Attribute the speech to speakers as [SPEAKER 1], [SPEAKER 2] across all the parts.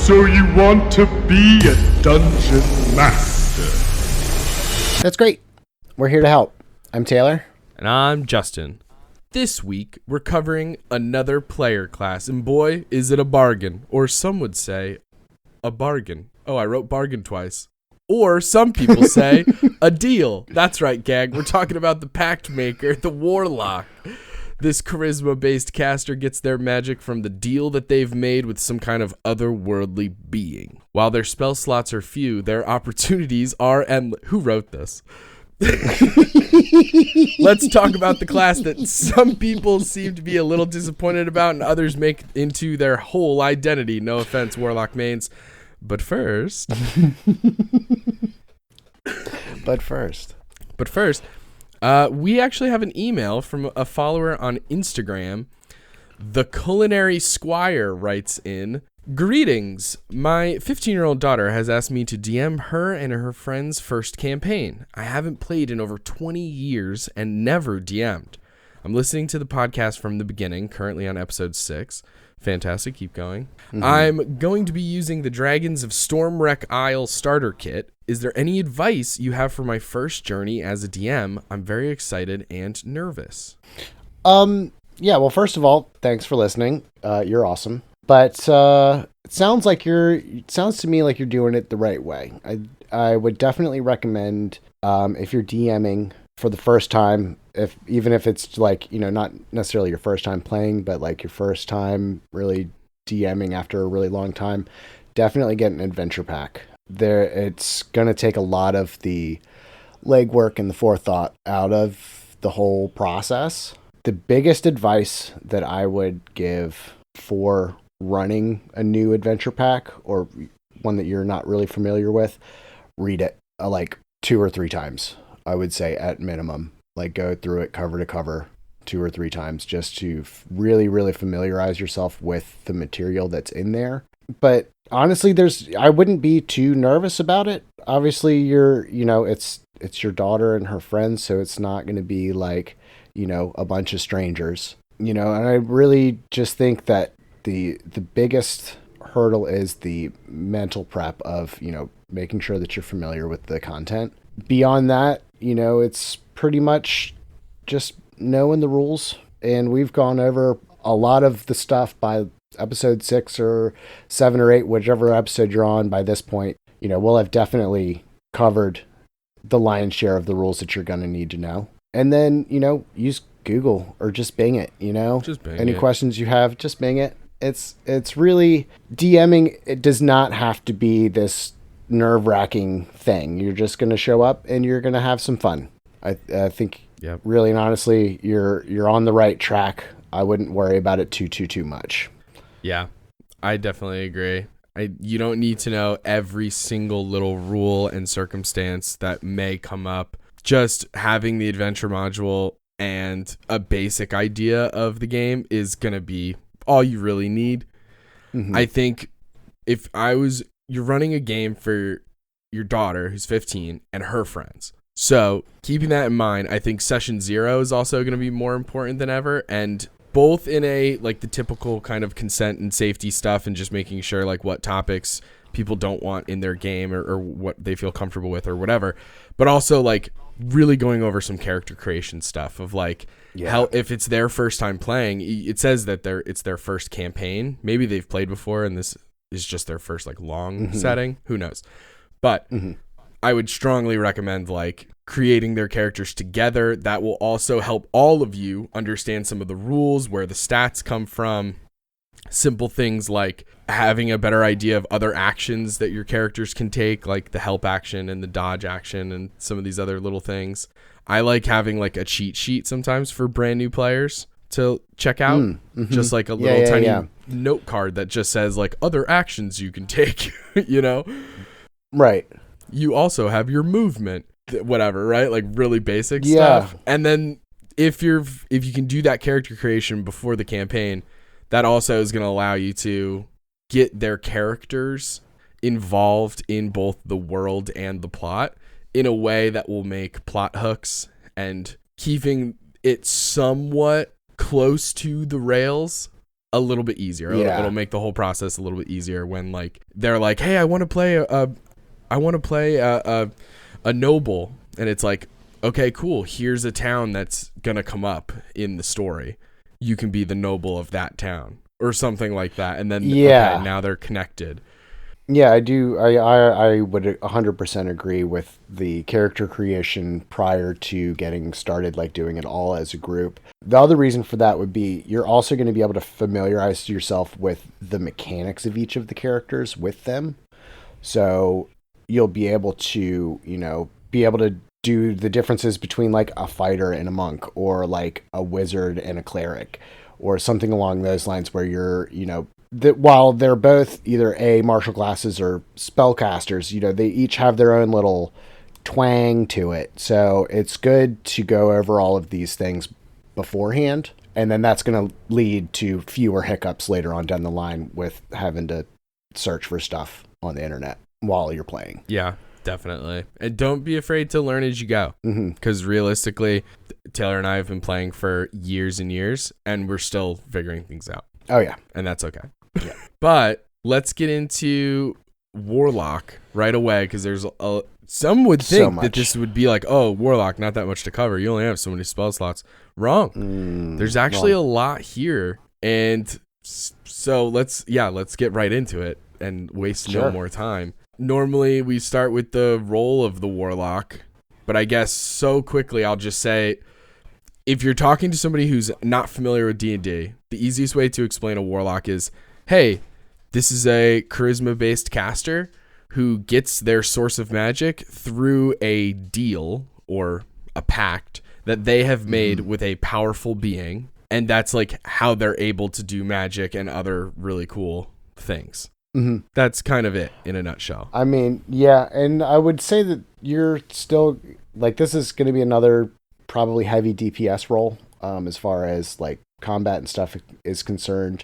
[SPEAKER 1] So you want to be a dungeon master?
[SPEAKER 2] That's great. We're here to help. I'm Taylor.
[SPEAKER 3] And I'm Justin. This week, we're covering another player class, and boy, is it a bargain. Or some would say, a bargain. Oh, I wrote bargain twice. Or some people say, a deal. That's right, gang. We're talking about the Pact Maker, the Warlock. This charisma-based caster gets their magic from the deal that they've made with some kind of otherworldly being. While their spell slots are few, their opportunities are endless. Who wrote this? Let's talk about the class that some people seem to be a little disappointed about and others make into their whole identity. No offense, Warlock mains. But first, we actually have an email from a follower on Instagram. The Culinary Squire writes in, "Greetings. My 15-year-old daughter has asked me to DM her and her friend's first campaign. I haven't played in over 20 years and never DM'd. I'm listening to the podcast from the beginning, currently on episode 6. Fantastic, keep going. I'm going to be using the Dragons of Stormwreck Isle starter kit. Is there any advice you have for my first journey as a DM? I'm very excited and nervous."
[SPEAKER 2] Yeah, well, first of all, thanks for listening. You're awesome. But it sounds to me like you're doing it the right way. I would definitely recommend if you're DMing for the first time, even if it's like, not necessarily your first time playing, but like your first time really DMing after a really long time, definitely get an adventure pack. It's going to take a lot of the legwork and the forethought out of the whole process. The biggest advice that I would give for running a new adventure pack, or one that you're not really familiar with, read it like 2 or 3 times. I would say at minimum, like go through it cover to cover 2 or 3 times just to really, really familiarize yourself with the material that's in there. But honestly, I wouldn't be too nervous about it. Obviously, it's your daughter and her friends, so it's not going to be like, a bunch of strangers, and I really just think that the biggest hurdle is the mental prep of, making sure that you're familiar with the content. Beyond that, it's pretty much just knowing the rules. And we've gone over a lot of the stuff by episode 6 or 7 or 8, whichever episode you're on by this point. We'll have definitely covered the lion's share of the rules that you're going to need to know. And then, use Google or just Bing it,
[SPEAKER 3] Just Bing
[SPEAKER 2] Any
[SPEAKER 3] it.
[SPEAKER 2] questions you have, just Bing it. It's really DMing. It does not have to be this nerve-wracking thing. You're just going to show up and you're going to have some fun. I think really and honestly, you're on the right track. I wouldn't worry about it too much.
[SPEAKER 3] Yeah, I definitely agree. You don't need to know every single little rule and circumstance that may come up. Just having the adventure module and a basic idea of the game is going to be all you really need. I think if you're running a game for your daughter who's 15 and her friends. So keeping that in mind, I think session 0 is also going to be more important than ever. And both in the typical kind of consent and safety stuff and just making sure like what topics people don't want in their game or what they feel comfortable with or whatever, but also like really going over some character creation stuff of how, if it's their first time playing, it says that it's their first campaign. Maybe they've played before and this is just their first long setting. Who knows? But I would strongly recommend creating their characters together. That will also help all of you understand some of the rules, where the stats come from. Simple things like having a better idea of other actions that your characters can take, like the help action and the dodge action and some of these other little things. I like having a cheat sheet sometimes for brand new players to check out. Just like a little tiny note card that just says other actions you can take,
[SPEAKER 2] Right.
[SPEAKER 3] You also have your movement, whatever, right? Really basic stuff. And then if you can do that character creation before the campaign, that also is going to allow you to get their characters involved in both the world and the plot in a way that will make plot hooks and keeping it somewhat close to the rails a little bit easier.
[SPEAKER 2] Yeah.
[SPEAKER 3] It'll make the whole process a little bit easier when like they're like, hey, I want to play a noble, and it's like, okay, cool. Here's a town that's gonna come up in the story. You can be the noble of that town or something like that, and then okay, now they're connected.
[SPEAKER 2] Yeah, I do. I would 100% agree with the character creation prior to getting started, like doing it all as a group. The other reason for that would be you're also going to be able to familiarize yourself with the mechanics of each of the characters with them. So you'll be able to, do the differences between like a fighter and a monk, or like a wizard and a cleric, or something along those lines, where you're, that while they're both either martial classes or spellcasters, they each have their own little twang to it. So it's good to go over all of these things beforehand, and then that's going to lead to fewer hiccups later on down the line with having to search for stuff on the internet while you're playing.
[SPEAKER 3] Yeah, definitely. And don't be afraid to learn as you go, because realistically, Taylor and I have been playing for years and years, and we're still figuring things out.
[SPEAKER 2] Oh yeah,
[SPEAKER 3] and that's okay.
[SPEAKER 2] Yeah.
[SPEAKER 3] But let's get into Warlock right away, because there's some would think that this would be like, oh, Warlock, not that much to cover. You only have so many spell slots. Wrong. There's actually a lot here, and so let's get right into it and waste no more time. Normally we start with the role of the Warlock, but I guess so quickly I'll just say, if you're talking to somebody who's not familiar with D&D, the easiest way to explain a Warlock is, hey, this is a charisma-based caster who gets their source of magic through a deal or a pact that they have made with a powerful being, and that's like how they're able to do magic and other really cool things. That's kind of it in a nutshell.
[SPEAKER 2] I mean, yeah, and I would say that you're still, like, this is going to be another probably heavy DPS role as far as like combat and stuff is concerned.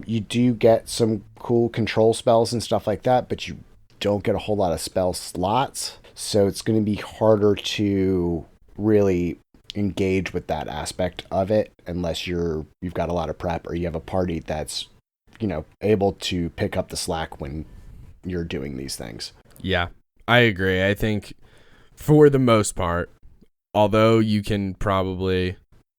[SPEAKER 2] You do get some cool control spells and stuff like that, but you don't get a whole lot of spell slots, so it's going to be harder to really engage with that aspect of it unless you've got a lot of prep, or you have a party that's able to pick up the slack when you're doing these things.
[SPEAKER 3] Yeah, I agree. I think for the most part, although you can probably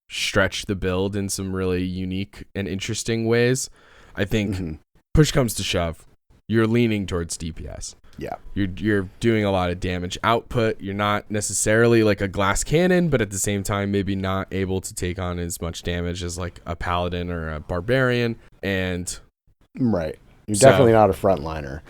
[SPEAKER 3] stretch the build in some really unique and interesting ways, I think push comes to shove, you're leaning towards DPS.
[SPEAKER 2] Yeah.
[SPEAKER 3] You're doing a lot of damage output. You're not necessarily like a glass cannon, but at the same time, maybe not able to take on as much damage as like a paladin or a barbarian. And
[SPEAKER 2] right. You're definitely not a frontliner.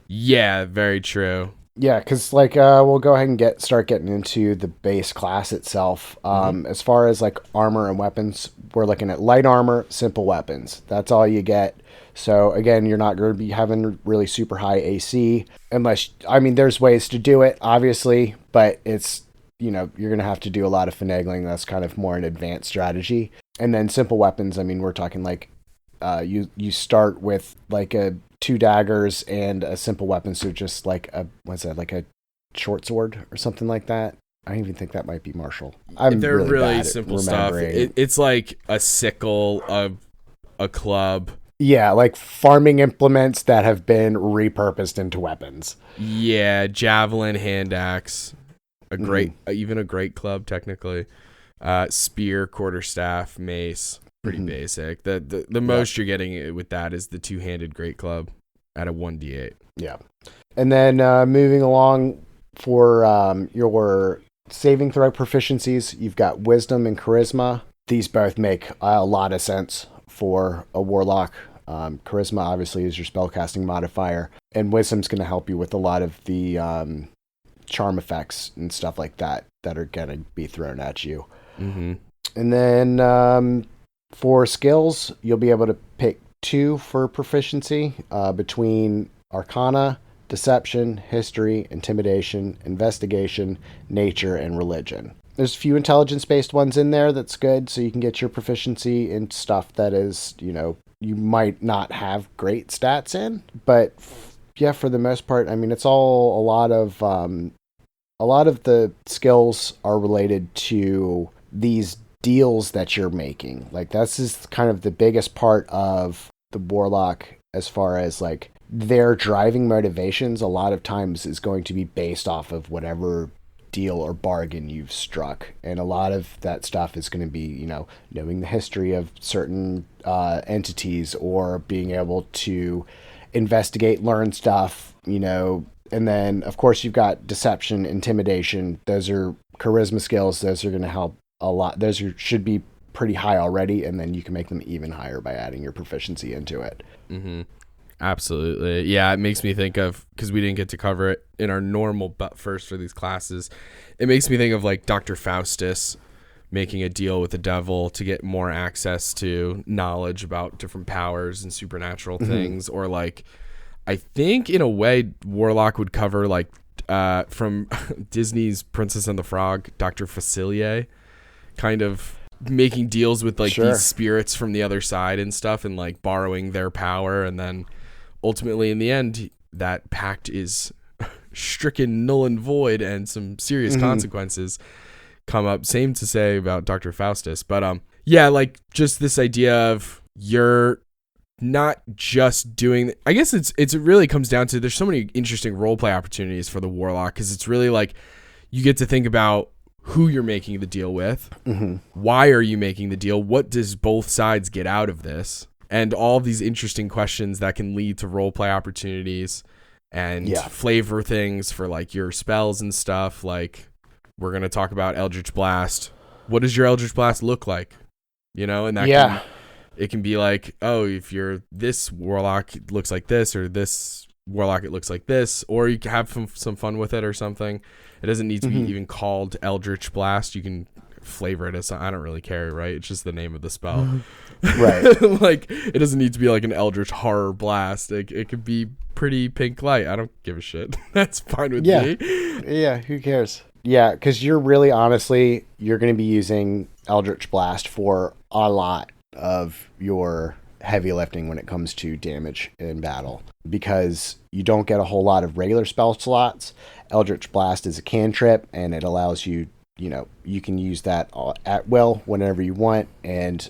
[SPEAKER 3] Yeah, very true.
[SPEAKER 2] Yeah, because like we'll go ahead and start getting into the base class itself. As far as like armor and weapons, we're looking at light armor, simple weapons. That's all you get. So again, you're not going to be having really super high AC unless, there's ways to do it, obviously, but it's, you're going to have to do a lot of finagling. That's kind of more an advanced strategy. And then simple weapons, we're talking like you start with like 2 daggers and a simple weapon, so just like like a short sword or something like that. I even think that might be martial.
[SPEAKER 3] They're really simple stuff. It's like a sickle, a club.
[SPEAKER 2] Yeah, like farming implements that have been repurposed into weapons.
[SPEAKER 3] Yeah, javelin, hand axe, even a great club technically. Spear, quarterstaff, mace. Pretty basic. The most you're getting with that is the 2-handed great club at a 1d8.
[SPEAKER 2] Yeah. And then moving along for your saving throw proficiencies, you've got wisdom and charisma. These both make a lot of sense for a warlock. Charisma obviously is your spellcasting modifier, and wisdom's going to help you with a lot of the charm effects and stuff like that are going to be thrown at you. And then for skills, you'll be able to pick 2 for proficiency between Arcana, Deception, History, Intimidation, Investigation, Nature, and Religion. There's a few intelligence-based ones in there that's good, so you can get your proficiency in stuff that is, you might not have great stats in. But yeah, for the most part, it's all a lot of the skills are related to these deals that you're making. Like this is kind of the biggest part of the Warlock as far as like their driving motivations a lot of times is going to be based off of whatever deal or bargain you've struck. And a lot of that stuff is going to be, you know, knowing the history of certain entities or being able to investigate, learn stuff, you know. And then, of course, you've got deception, intimidation. Those are charisma skills. Those are going to help a lot. Should be pretty high already, and then you can make them even higher by adding your proficiency into it.
[SPEAKER 3] Mm-hmm. Absolutely. Yeah, it makes me think of, because we didn't get to cover it in our normal but first for these classes, it makes me think of like Dr. Faustus making a deal with the devil to get more access to knowledge about different powers and supernatural things. Or like, I think in a way Warlock would cover like from Disney's Princess and the Frog, Dr. Facilier, kind of making deals with like these spirits from the other side and stuff, and like borrowing their power, and then ultimately in the end that pact is stricken null and void and some serious consequences come up. Same to say about Dr. Faustus. But yeah, like just this idea of you're not just doing, I guess it really comes down to, there's so many interesting roleplay opportunities for the Warlock, because it's really like you get to think about who you're making the deal with, why are you making the deal, what does both sides get out of this, and all these interesting questions that can lead to roleplay opportunities and flavor things for like your spells and stuff. Like we're going to talk about Eldritch Blast. What does your Eldritch Blast look like? You know, and that it can be like, oh, if you're this Warlock, it looks like this, or this Warlock, it looks like this, or you can have some fun with it or something. It doesn't need to be even called Eldritch Blast. You can flavor it as, I don't really care, right? It's just the name of the spell.
[SPEAKER 2] Right.
[SPEAKER 3] Like, it doesn't need to be like an Eldritch Horror Blast. It could be pretty pink light. I don't give a shit. That's fine with me.
[SPEAKER 2] Yeah, who cares? Yeah, because you're really, honestly, you're going to be using Eldritch Blast for a lot of your heavy lifting when it comes to damage in battle, because you don't get a whole lot of regular spell slots. Eldritch Blast is a cantrip, and it allows you, you know, you can use that at will whenever you want, and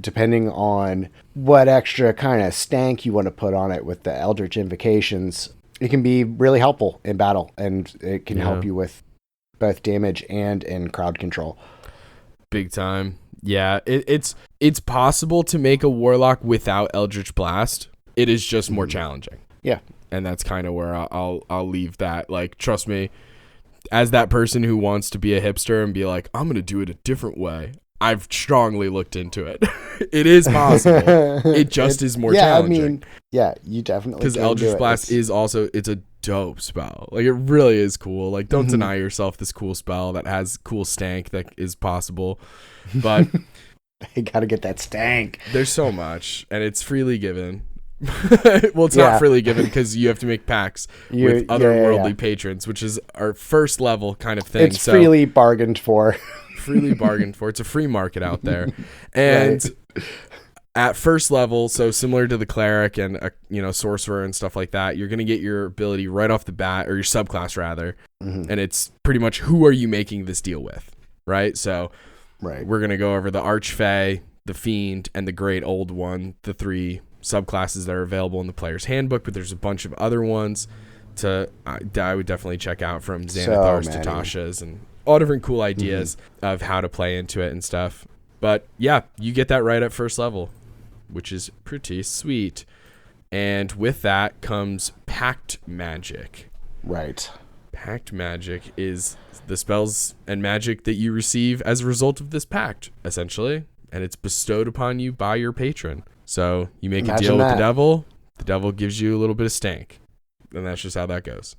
[SPEAKER 2] depending on what extra kind of stank you want to put on it with the Eldritch invocations, it can be really helpful in battle, and it can help you with both damage and in crowd control.
[SPEAKER 3] Big time. Yeah, it's possible to make a Warlock without Eldritch Blast. It is just more challenging.
[SPEAKER 2] Yeah.
[SPEAKER 3] And that's kind of where I'll leave that. Like, trust me, as that person who wants to be a hipster and be like, I'm going to do it a different way, I've strongly looked into it. It is possible. It just is more challenging.
[SPEAKER 2] I mean, yeah, you definitely
[SPEAKER 3] because Eldritch Blast is also, it's a dope spell. Like, it really is cool. Like, don't deny yourself this cool spell that has cool stank that is possible. But
[SPEAKER 2] you gotta get that stank.
[SPEAKER 3] There's so much, and it's freely given. Well, it's not freely given because you have to make pacts with otherworldly patrons, which is our first level kind of thing.
[SPEAKER 2] It's freely bargained for.
[SPEAKER 3] Freely bargained for. It's a free market out there. And at first level, so similar to the cleric and sorcerer and stuff like that, you're going to get your ability right off the bat, or your subclass rather. And it's pretty much, who are you making this deal with, right? So we're going to go over the Archfey, the Fiend, and the Great Old One, the three subclasses that are available in the player's handbook, but there's a bunch of other ones I would definitely check out, from Xanathar's to Tasha's, and all different cool ideas of how to play into it and stuff. But yeah, you get that right at first level, which is pretty sweet. And with that comes Pact Magic.
[SPEAKER 2] Right.
[SPEAKER 3] Pact Magic is the spells and magic that you receive as a result of this pact, essentially. And it's bestowed upon you by your patron. So you make a deal with the devil gives you a little bit of stank. And that's just how that goes.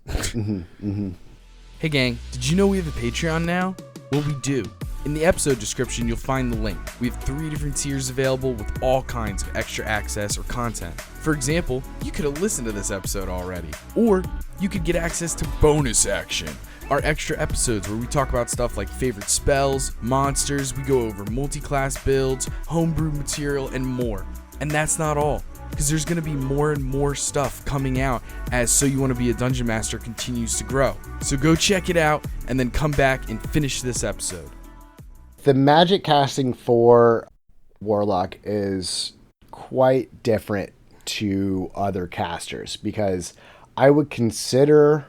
[SPEAKER 4] Hey gang, did you know we have a Patreon now? Well, we do. In the episode description, you'll find the link. We have 3 different tiers available with all kinds of extra access or content. For example, you could have listened to this episode already. Or you could get access to bonus action, our extra episodes where we talk about stuff like favorite spells, monsters, we go over multi-class builds, homebrew material, and more. And that's not all, because there's going to be more and more stuff coming out as So You Want to Be a Dungeon Master continues to grow. So go check it out and then come back and finish this episode.
[SPEAKER 2] The magic casting for Warlock is quite different to other casters because I would consider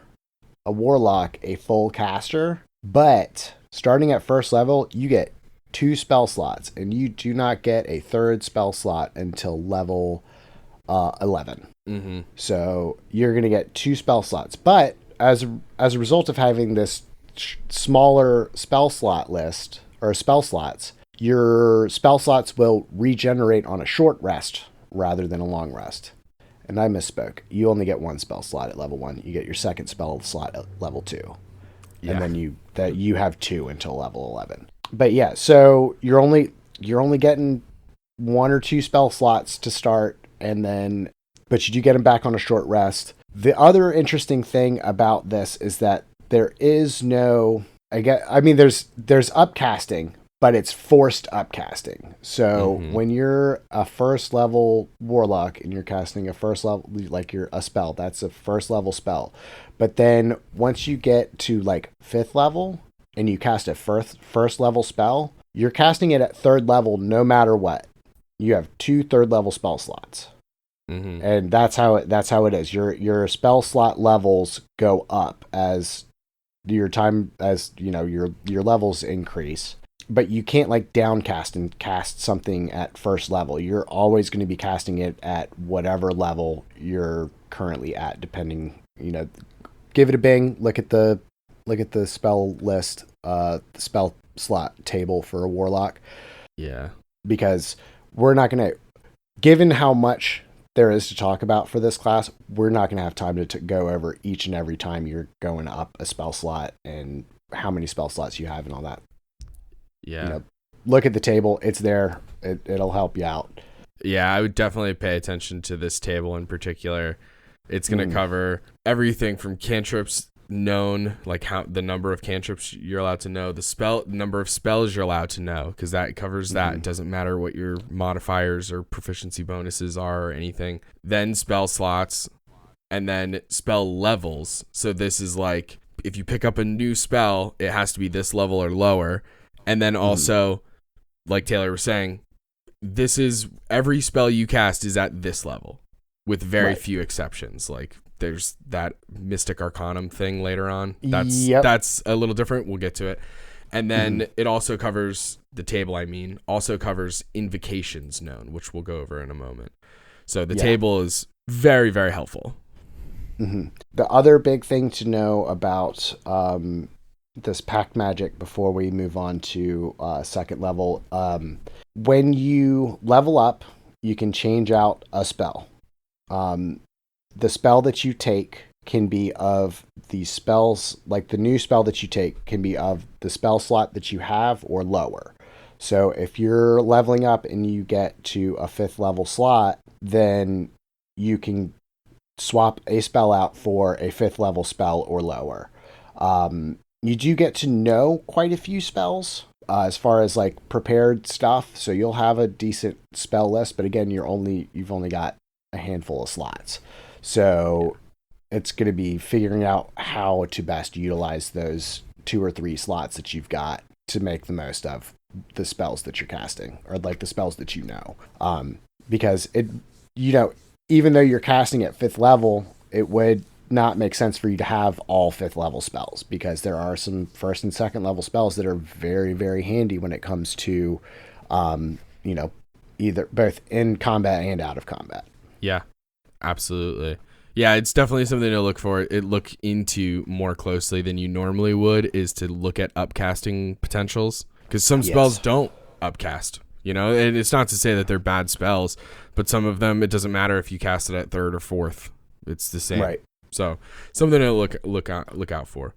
[SPEAKER 2] a Warlock a full caster, but starting at first level, you get 2 spell slots, and you do not get a third spell slot until level 11.
[SPEAKER 3] Mm-hmm.
[SPEAKER 2] So you're going to get 2 spell slots, but as a result of having this smaller spell slot list or spell slots, your spell slots will regenerate on a short rest rather than a long rest. And I misspoke. You only get 1 spell slot at level 1. You get your second spell slot at level 2.
[SPEAKER 3] Yeah.
[SPEAKER 2] And then you have 2 until level 11. But yeah, so you're only getting 1 or 2 spell slots to start, but you do get them back on a short rest. The other interesting thing about this is that there is no, there's upcasting, but it's forced upcasting. So when you're a first level Warlock and you're casting a first level, like you're a spell, that's a first level spell. But then once you get to like 5th level and you cast a first level spell, you're casting it at 3rd level no matter what. You have 2 3rd level spell slots.
[SPEAKER 3] Mm-hmm.
[SPEAKER 2] And that's how it is. Your spell slot levels go up as your levels increase. But you can't like downcast and cast something at first level. You're always going to be casting it at whatever level you're currently at, depending, give it a bing, look at the spell list, the spell slot table for a Warlock.
[SPEAKER 3] Yeah.
[SPEAKER 2] Because we're not going to, given how much there is to talk about for this class, we're not going to have time to go over each and every time you're going up a spell slot and how many spell slots you have and all that.
[SPEAKER 3] Yeah.
[SPEAKER 2] Look at the table. It's there. It'll help you out.
[SPEAKER 3] Yeah, I would definitely pay attention to this table in particular. It's going to cover everything from cantrips known, like how the number of cantrips you're allowed to know, the number of spells you're allowed to know, because that covers that. It doesn't matter what your modifiers or proficiency bonuses are or anything. Then spell slots, and then spell levels. So this is like, if you pick up a new spell, it has to be this level or lower. And then also, like Taylor was saying, this is every spell you cast is at this level, with very few exceptions. Like there's that Mystic Arcanum thing later on. That's a little different. We'll get to it. And then it also covers the table. Also covers invocations known, which we'll go over in a moment. So the table is very, very helpful.
[SPEAKER 2] The other big thing to know about this pact magic before we move on to second level, when you level up, you can change out a spell. The spell that you take can be of the spells, like the new spell that you take can be of the spell slot that you have or lower. So if you're leveling up and you get to a 5th level slot, then you can swap a spell out for a 5th level spell or lower. You do get to know quite a few spells as far as like prepared stuff. So you'll have a decent spell list, but again, you've only got a handful of slots. So it's going to be figuring out how to best utilize those 2 or 3 slots that you've got to make the most of the spells that you're casting, or like the spells that because even though you're casting at 5th level, it would not make sense for you to have all 5th level spells, because there are some 1st and 2nd level spells that are very, very handy when it comes to either both in combat and out of combat.
[SPEAKER 3] Yeah, absolutely. Yeah, it's definitely something to look into more closely than you normally would, is to look at upcasting potentials, because some spells don't upcast, and it's not to say that they're bad spells, but some of them, it doesn't matter if you cast it at 3rd or 4th, it's the same.
[SPEAKER 2] Right.
[SPEAKER 3] So something to look out for.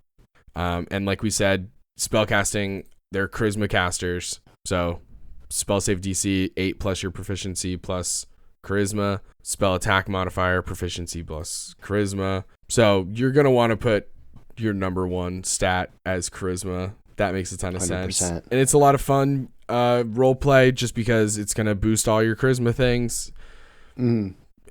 [SPEAKER 3] And like we said, spell casting, they're charisma casters. So spell save DC 8 plus your proficiency plus charisma. Spell attack modifier, proficiency plus charisma. So you're gonna want to put your number 1 stat as charisma. That makes a ton of 100%. Sense. And it's a lot of fun role play, just because it's gonna boost all your charisma things.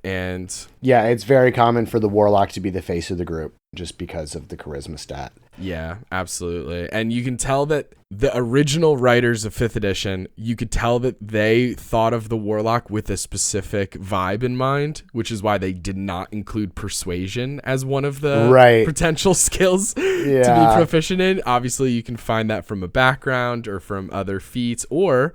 [SPEAKER 3] And
[SPEAKER 2] yeah, it's very common for the Warlock to be the face of the group just because of the charisma stat.
[SPEAKER 3] Yeah, absolutely. And you can tell that the original writers of 5th edition, you could tell that they thought of the Warlock with a specific vibe in mind, which is why they did not include persuasion as one of the potential skills to be proficient in. Obviously, you can find that from a background or from other feats, or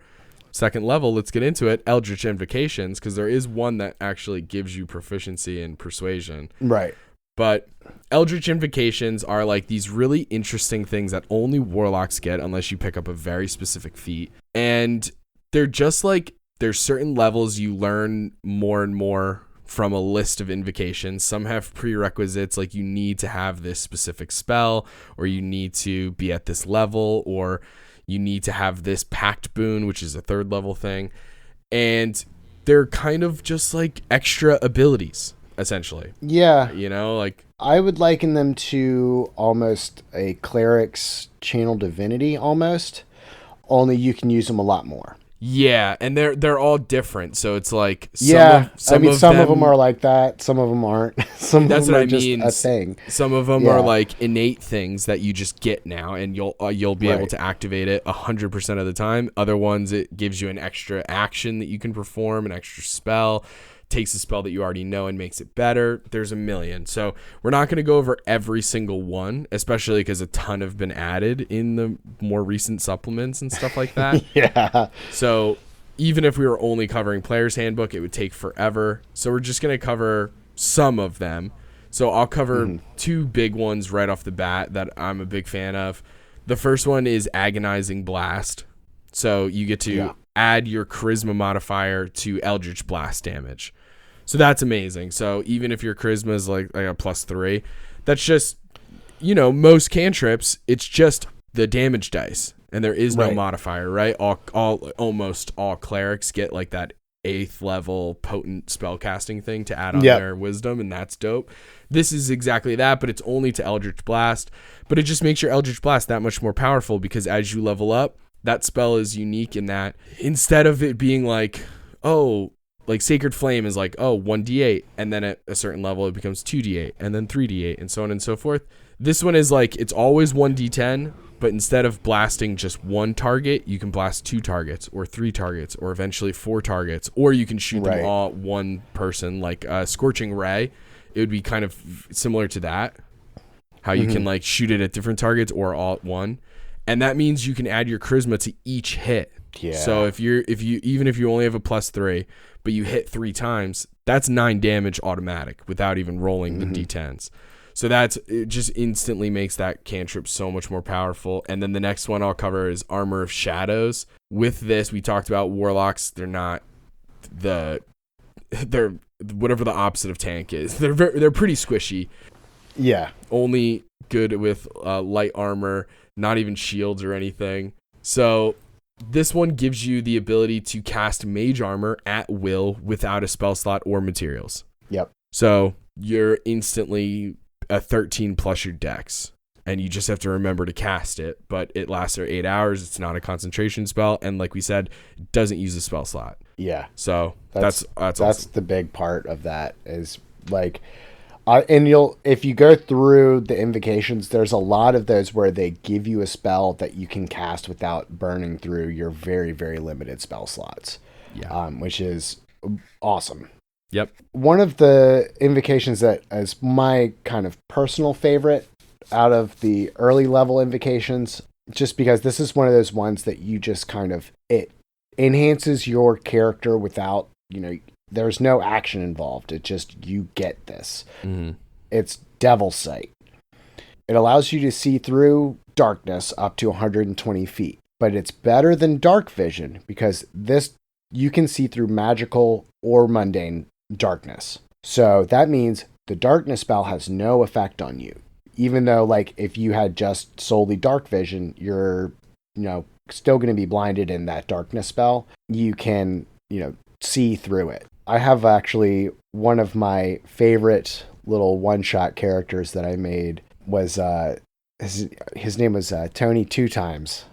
[SPEAKER 3] second level, let's get into it, Eldritch Invocations, because there is one that actually gives you proficiency in persuasion.
[SPEAKER 2] Right.
[SPEAKER 3] But Eldritch Invocations are like these really interesting things that only Warlocks get unless you pick up a very specific feat. And they're just like, there's certain levels you learn more and more from a list of invocations. Some have prerequisites, like you need to have this specific spell, or you need to be at this level, or you need to have this pact boon, which is a 3rd level thing. And they're kind of just like extra abilities, essentially.
[SPEAKER 2] Yeah.
[SPEAKER 3] You know, like
[SPEAKER 2] I would liken them to almost a cleric's channel divinity almost, only you can use them a lot more.
[SPEAKER 3] Yeah, and they're all different. So it's like
[SPEAKER 2] some of them are like that, some of them aren't. Some of them are just a thing.
[SPEAKER 3] Some of them are like innate things that you just get now, and you'll be able to activate it 100% of the time. Other ones, it gives you an extra action that you can perform, an extra spell. Takes a spell that you already know and makes it better. There's a million. So we're not going to go over every single one, especially because a ton have been added in the more recent supplements and stuff like that.
[SPEAKER 2] Yeah.
[SPEAKER 3] So even if we were only covering Player's Handbook, it would take forever. So we're just going to cover some of them. So I'll cover 2 big ones right off the bat that I'm a big fan of. The first one is Agonizing Blast. So you get to add your charisma modifier to Eldritch Blast damage. So that's amazing. So even if your charisma is like a +3, that's just, most cantrips, it's just the damage dice, and there is no modifier, right? Almost all clerics get like that 8th level potent spellcasting thing to add on their wisdom, and that's dope. This is exactly that, but it's only to Eldritch Blast. But it just makes your Eldritch Blast that much more powerful, because as you level up, that spell is unique in that instead of it being like, like Sacred Flame is like, 1d8, and then at a certain level it becomes 2d8, and then 3d8, and so on and so forth. This one is like, it's always 1d10, but instead of blasting just one target, you can blast 2 targets, or 3 targets, or eventually 4 targets, or you can shoot them all at one person, like Scorching Ray. It would be kind of similar to that, how you can like shoot it at different targets or all at one. And that means you can add your charisma to each hit. Yeah. So if you only have a +3, but you hit 3 times, that's 9 damage automatic without even rolling the d10s. So it just instantly makes that cantrip so much more powerful. And then the next one I'll cover is Armor of Shadows. With this, we talked about Warlocks. They're whatever the opposite of tank is. They're pretty squishy.
[SPEAKER 2] Yeah.
[SPEAKER 3] Only good with light armor, not even shields or anything. So this one gives you the ability to cast Mage Armor at will without a spell slot or materials.
[SPEAKER 2] Yep.
[SPEAKER 3] So you're instantly a 13 plus your dex, and you just have to remember to cast it, but it lasts for 8 hours. It's not a concentration spell, and like we said, it doesn't use a spell slot.
[SPEAKER 2] Yeah.
[SPEAKER 3] So that's awesome.
[SPEAKER 2] The big part of that is like, and if you go through the invocations, there's a lot of those where they give you a spell that you can cast without burning through your very, very limited spell slots. Yeah. Which is awesome.
[SPEAKER 3] Yep.
[SPEAKER 2] One of the invocations that is my kind of personal favorite out of the early level invocations, just because this is one of those ones that you just kind of, it enhances your character without, there's no action involved. It just, you get this. Mm-hmm. It's Devil's Sight. It allows you to see through darkness up to 120 feet, but it's better than dark vision because you can see through magical or mundane darkness. So that means the darkness spell has no effect on you. Even though, like, if you had just solely dark vision, you're, still going to be blinded in that darkness spell. You can, see through it. I have actually one of my favorite little one-shot characters that I made was, his name was Tony Two Times.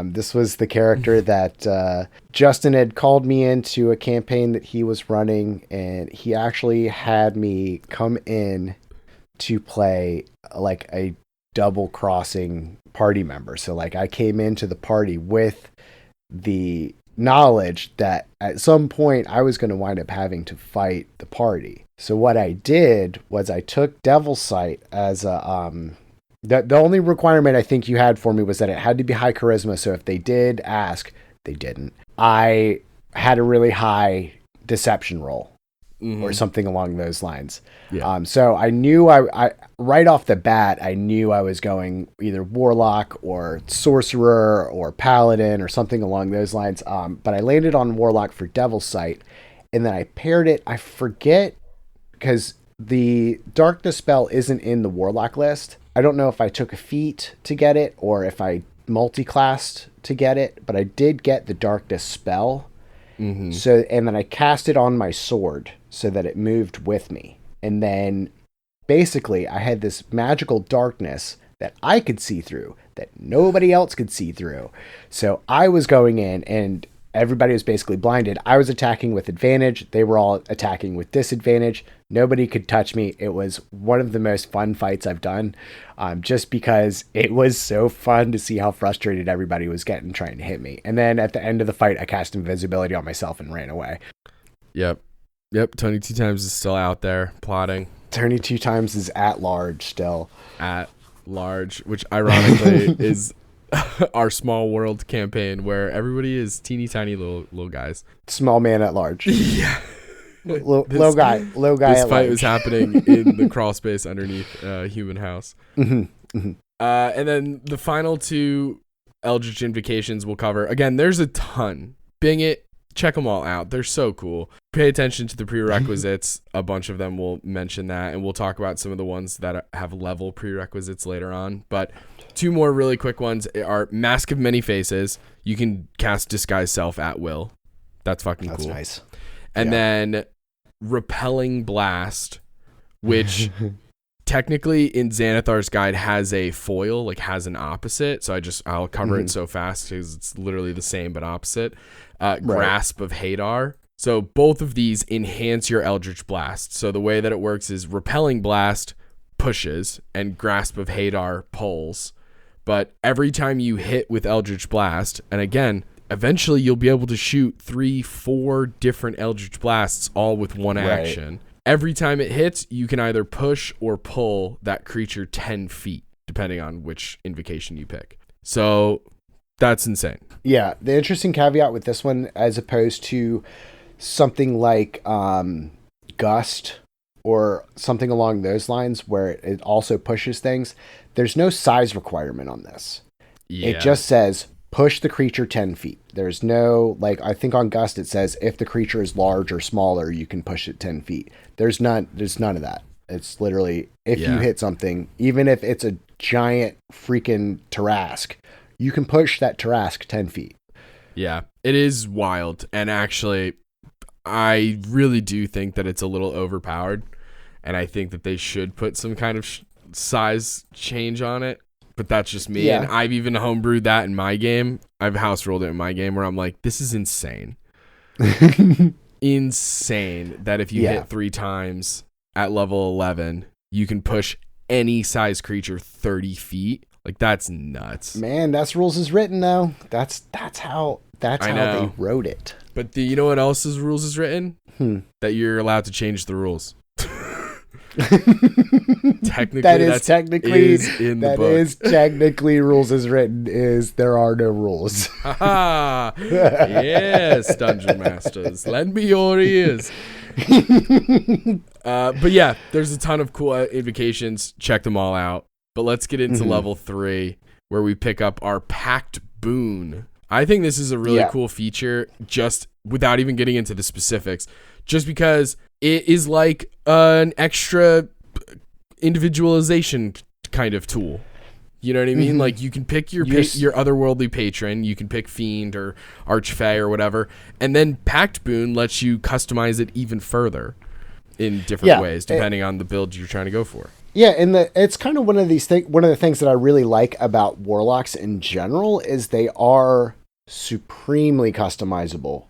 [SPEAKER 2] This was the character that Justin had called me into a campaign that he was running, and he actually had me come in to play like a double-crossing party member. So, like, I came into the party with the knowledge that at some point I was going to wind up having to fight the party. So what I did was I took Devil's Sight as a the only requirement I think you had for me was that it had to be high charisma. So if they did ask, they didn't. I had a really high deception roll or something along those lines.
[SPEAKER 3] Yeah.
[SPEAKER 2] So I knew I right off the bat, I knew I was going either Warlock or Sorcerer or Paladin or something along those lines. But I landed on Warlock for Devil's Sight, and then I paired it. I forget, because the Darkness spell isn't in the Warlock list. I don't know if I took a feat to get it or if I multi-classed to get it, but I did get the Darkness spell. So, and then I cast it on my sword so that it moved with me. And then basically I had this magical darkness that I could see through that nobody else could see through. So I was going in and everybody was basically blinded. I was attacking with advantage. They were all attacking with disadvantage. Nobody could touch me. It was one of the most fun fights I've done, just because it was so fun to see how frustrated everybody was getting trying to hit me. And then at the end of the fight, I cast invisibility on myself and ran away.
[SPEAKER 3] Yep. Tony Two Times is still out there plotting.
[SPEAKER 2] Tony Two Times is at large still.
[SPEAKER 3] At large, which ironically is our Small World campaign where everybody is teeny tiny little guys.
[SPEAKER 2] Small man at large.
[SPEAKER 3] Yeah.
[SPEAKER 2] Low guy.
[SPEAKER 3] This fight was happening in the crawl space underneath Human House. And then the final two Eldritch Invocations we'll cover. Again, there's a ton. Bing it. Check them all out. They're so cool. Pay attention to the prerequisites. A bunch of them will mention that, and we'll talk about some of the ones that have level prerequisites later on. But two more really quick ones are Mask of Many Faces. You can cast Disguise Self at will. That's fucking cool.
[SPEAKER 2] That's nice.
[SPEAKER 3] And then Repelling Blast, which technically in Xanathar's Guide has a foil, like has an opposite. So I'll cover it so fast because it's literally the same but opposite. Grasp of Hadar. So both of these enhance your Eldritch Blast. So the way that it works is Repelling Blast pushes and Grasp of Hadar pulls. But every time you hit with Eldritch Blast, and again, eventually you'll be able to shoot 3-4 different Eldritch Blasts all with one action. Every time it hits, you can either push or pull that creature 10 feet, depending on which invocation you pick. So that's insane.
[SPEAKER 2] Yeah, the interesting caveat with this one, as opposed to something like Gust or something along those lines where it also pushes things, there's no size requirement on this. Yeah. It just says push the creature 10 feet. There's no, like, I think on Gust it says if the creature is large or smaller, you can push it 10 feet. There's none of that. It's literally, if you hit something, even if it's a giant freaking Tarrasque, you can push that Tarrasque 10 feet.
[SPEAKER 3] Yeah, it is wild. And actually, I really do think that it's a little overpowered. And I think that they should put some kind of size change on it. But that's just me. Yeah. And I've even homebrewed that in my game. I've house rolled it in my game where I'm like, this is insane. Insane that if you hit 3 times at level 11, you can push any size creature 30 feet. Like, that's nuts.
[SPEAKER 2] Man, that's rules is written though. That's how they wrote it.
[SPEAKER 3] But you know what else's rules is written? That you're allowed to change the rules. Technically,
[SPEAKER 2] that is technically
[SPEAKER 3] in the book.
[SPEAKER 2] Technically rules is written is there are no rules.
[SPEAKER 3] Yes, Dungeon Masters, lend me your ears. But yeah, there's a ton of cool invocations. Check them all out. But let's get into level 3, where we pick up our Pact Boon. I think this is a really cool feature, just without even getting into the specifics, just because it is like an extra individualization kind of tool. You know what I mean? Like, you can pick your otherworldly patron, you can pick Fiend or Archfey or whatever, and then Pact Boon lets you customize it even further in different ways, depending on the build you're trying to go for.
[SPEAKER 2] Yeah, and it's kind of one of the things that I really like about Warlocks in general is they are supremely customizable.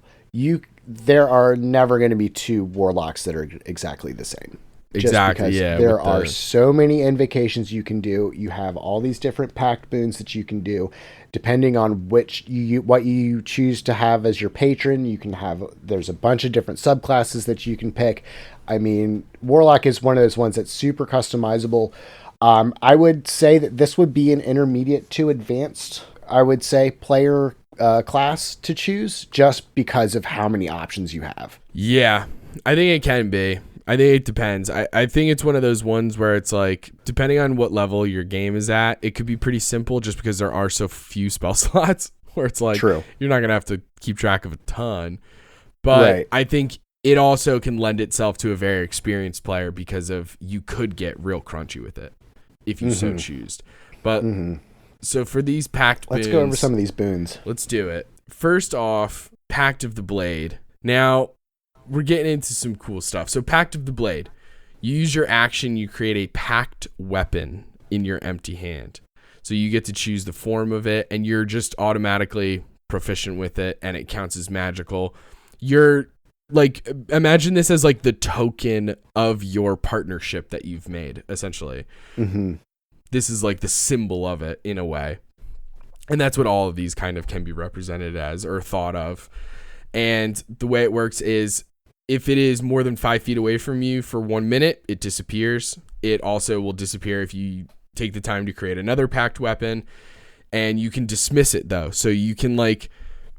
[SPEAKER 2] There are never going to be 2 Warlocks that are exactly the same.
[SPEAKER 3] exactly.
[SPEAKER 2] Just because
[SPEAKER 3] Yeah,
[SPEAKER 2] there are so many invocations you can do. You have all these different pact boons that you can do. Depending on what you choose to have as your patron, there's a bunch of different subclasses that you can pick. I mean, Warlock is one of those ones that's super customizable. I would say that this would be an intermediate to advanced, I would say, player class to choose, just because of how many options you have.
[SPEAKER 3] Yeah, I think it can be. I think it depends. I think it's one of those ones where it's like, depending on what level your game is at, it could be pretty simple just because there are so few spell slots where it's like,
[SPEAKER 2] True.
[SPEAKER 3] You're not going to have to keep track of a ton. But
[SPEAKER 2] Right.
[SPEAKER 3] I think it also can lend itself to a very experienced player because of you could get real crunchy with it if you so choose. But so for these pact boons,
[SPEAKER 2] Let's go over some of these boons.
[SPEAKER 3] Let's do it. First off, Pact of the Blade. Now, we're getting into some cool stuff. So Pact of the Blade. You use your action, you create a pact weapon in your empty hand. So you get to choose the form of it, and you're just automatically proficient with it, and it counts as magical. You're like, imagine this as like the token of your partnership that you've made, essentially.
[SPEAKER 2] Mm-hmm.
[SPEAKER 3] This is like the symbol of it in a way. And that's what all of these kind of can be represented as or thought of. And the way it works is if it is more than 5 feet away from you for 1 minute, it disappears. It also will disappear if you take the time to create another pact weapon, and you can dismiss it though. So you can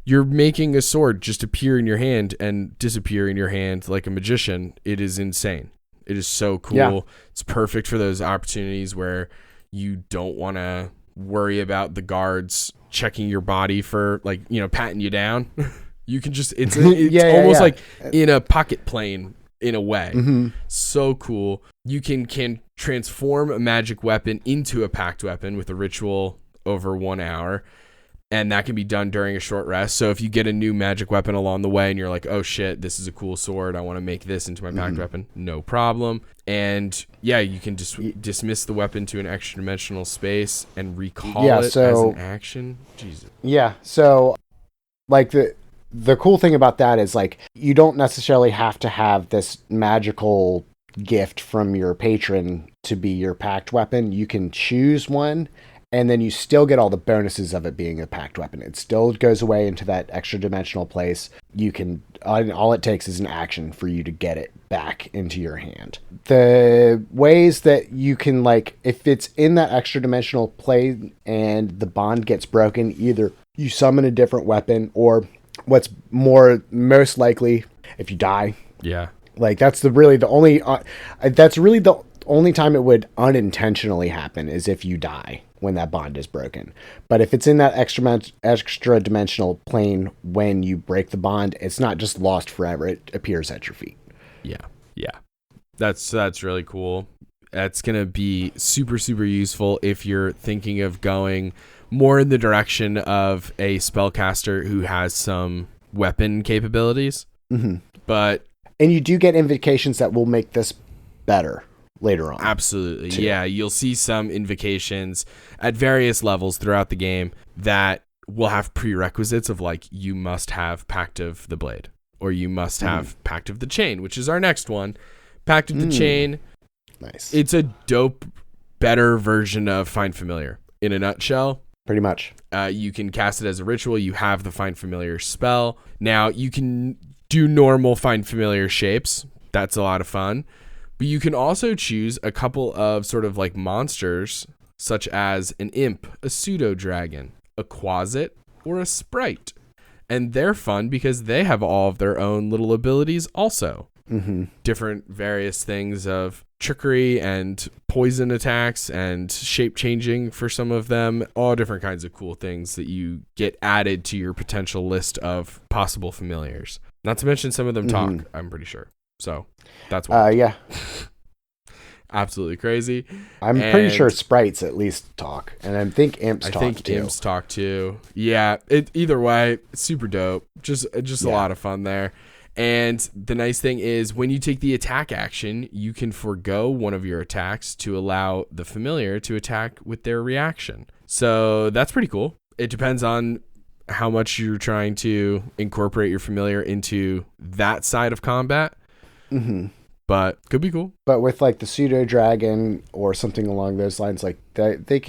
[SPEAKER 3] you're making a sword just appear in your hand and disappear in your hand like a magician. It is insane. It is so cool.
[SPEAKER 2] Yeah.
[SPEAKER 3] It's perfect for those opportunities where you don't want to worry about the guards checking your body for patting you down. You can just, it's almost like in a pocket plane in a way.
[SPEAKER 2] Mm-hmm.
[SPEAKER 3] So cool. You can transform a magic weapon into a pact weapon with a ritual over 1 hour. And that can be done during a short rest. So if you get a new magic weapon along the way and you're like, oh shit, this is a cool sword, I want to make this into my pact weapon, no problem. And yeah, you can dismiss the weapon to an extra dimensional space and recall it as an action. Jesus.
[SPEAKER 2] Yeah, so the cool thing about that is you don't necessarily have to have this magical gift from your patron to be your pact weapon. You can choose one, and then you still get all the bonuses of it being a pact weapon. It still goes away into that extra dimensional place. You can, all it takes is an action for you to get it back into your hand. The ways that you can, if it's in that extra dimensional plane and the bond gets broken, either you summon a different weapon, or what's most likely, if you die.
[SPEAKER 3] Yeah.
[SPEAKER 2] That's really the only time it would unintentionally happen is if you die when that bond is broken. But if it's in that extra dimensional plane when you break the bond, it's not just lost forever. It appears at your feet.
[SPEAKER 3] Yeah. That's really cool. That's going to be super, super useful if you're thinking of going more in the direction of a spellcaster who has some weapon capabilities.
[SPEAKER 2] Mm-hmm.
[SPEAKER 3] And
[SPEAKER 2] you do get invocations that will make this better later on.
[SPEAKER 3] Absolutely.
[SPEAKER 2] Too.
[SPEAKER 3] Yeah, you'll see some invocations at various levels throughout the game that will have prerequisites of you must have Pact of the Blade, or you must have Pact of the Chain, which is our next one. Pact of the Chain.
[SPEAKER 2] Nice.
[SPEAKER 3] It's a dope, better version of Find Familiar in a nutshell.
[SPEAKER 2] Pretty much.
[SPEAKER 3] You can cast it as a ritual. You have the Find Familiar spell. Now, you can do normal Find Familiar shapes. That's a lot of fun. But you can also choose a couple of sort of monsters, such as an imp, a pseudo-dragon, a quasit, or a sprite. And they're fun because they have all of their own little abilities also.
[SPEAKER 2] Mm-hmm.
[SPEAKER 3] Different various things of trickery and poison attacks and shape changing for some of them. All different kinds of cool things that you get added to your potential list of possible familiars. Not to mention some of them talk, I'm pretty sure. So that's why.
[SPEAKER 2] Yeah.
[SPEAKER 3] Absolutely crazy.
[SPEAKER 2] I'm pretty sure sprites at least talk, and I think imps talk too.
[SPEAKER 3] Imps talk too. Yeah. Either way, it's super dope. Just a lot of fun there. And the nice thing is when you take the attack action, you can forego one of your attacks to allow the familiar to attack with their reaction. So that's pretty cool. It depends on how much you're trying to incorporate your familiar into that side of combat.
[SPEAKER 2] Mm-hmm.
[SPEAKER 3] but could be cool.
[SPEAKER 2] But with like the pseudo dragon or something along those lines, like they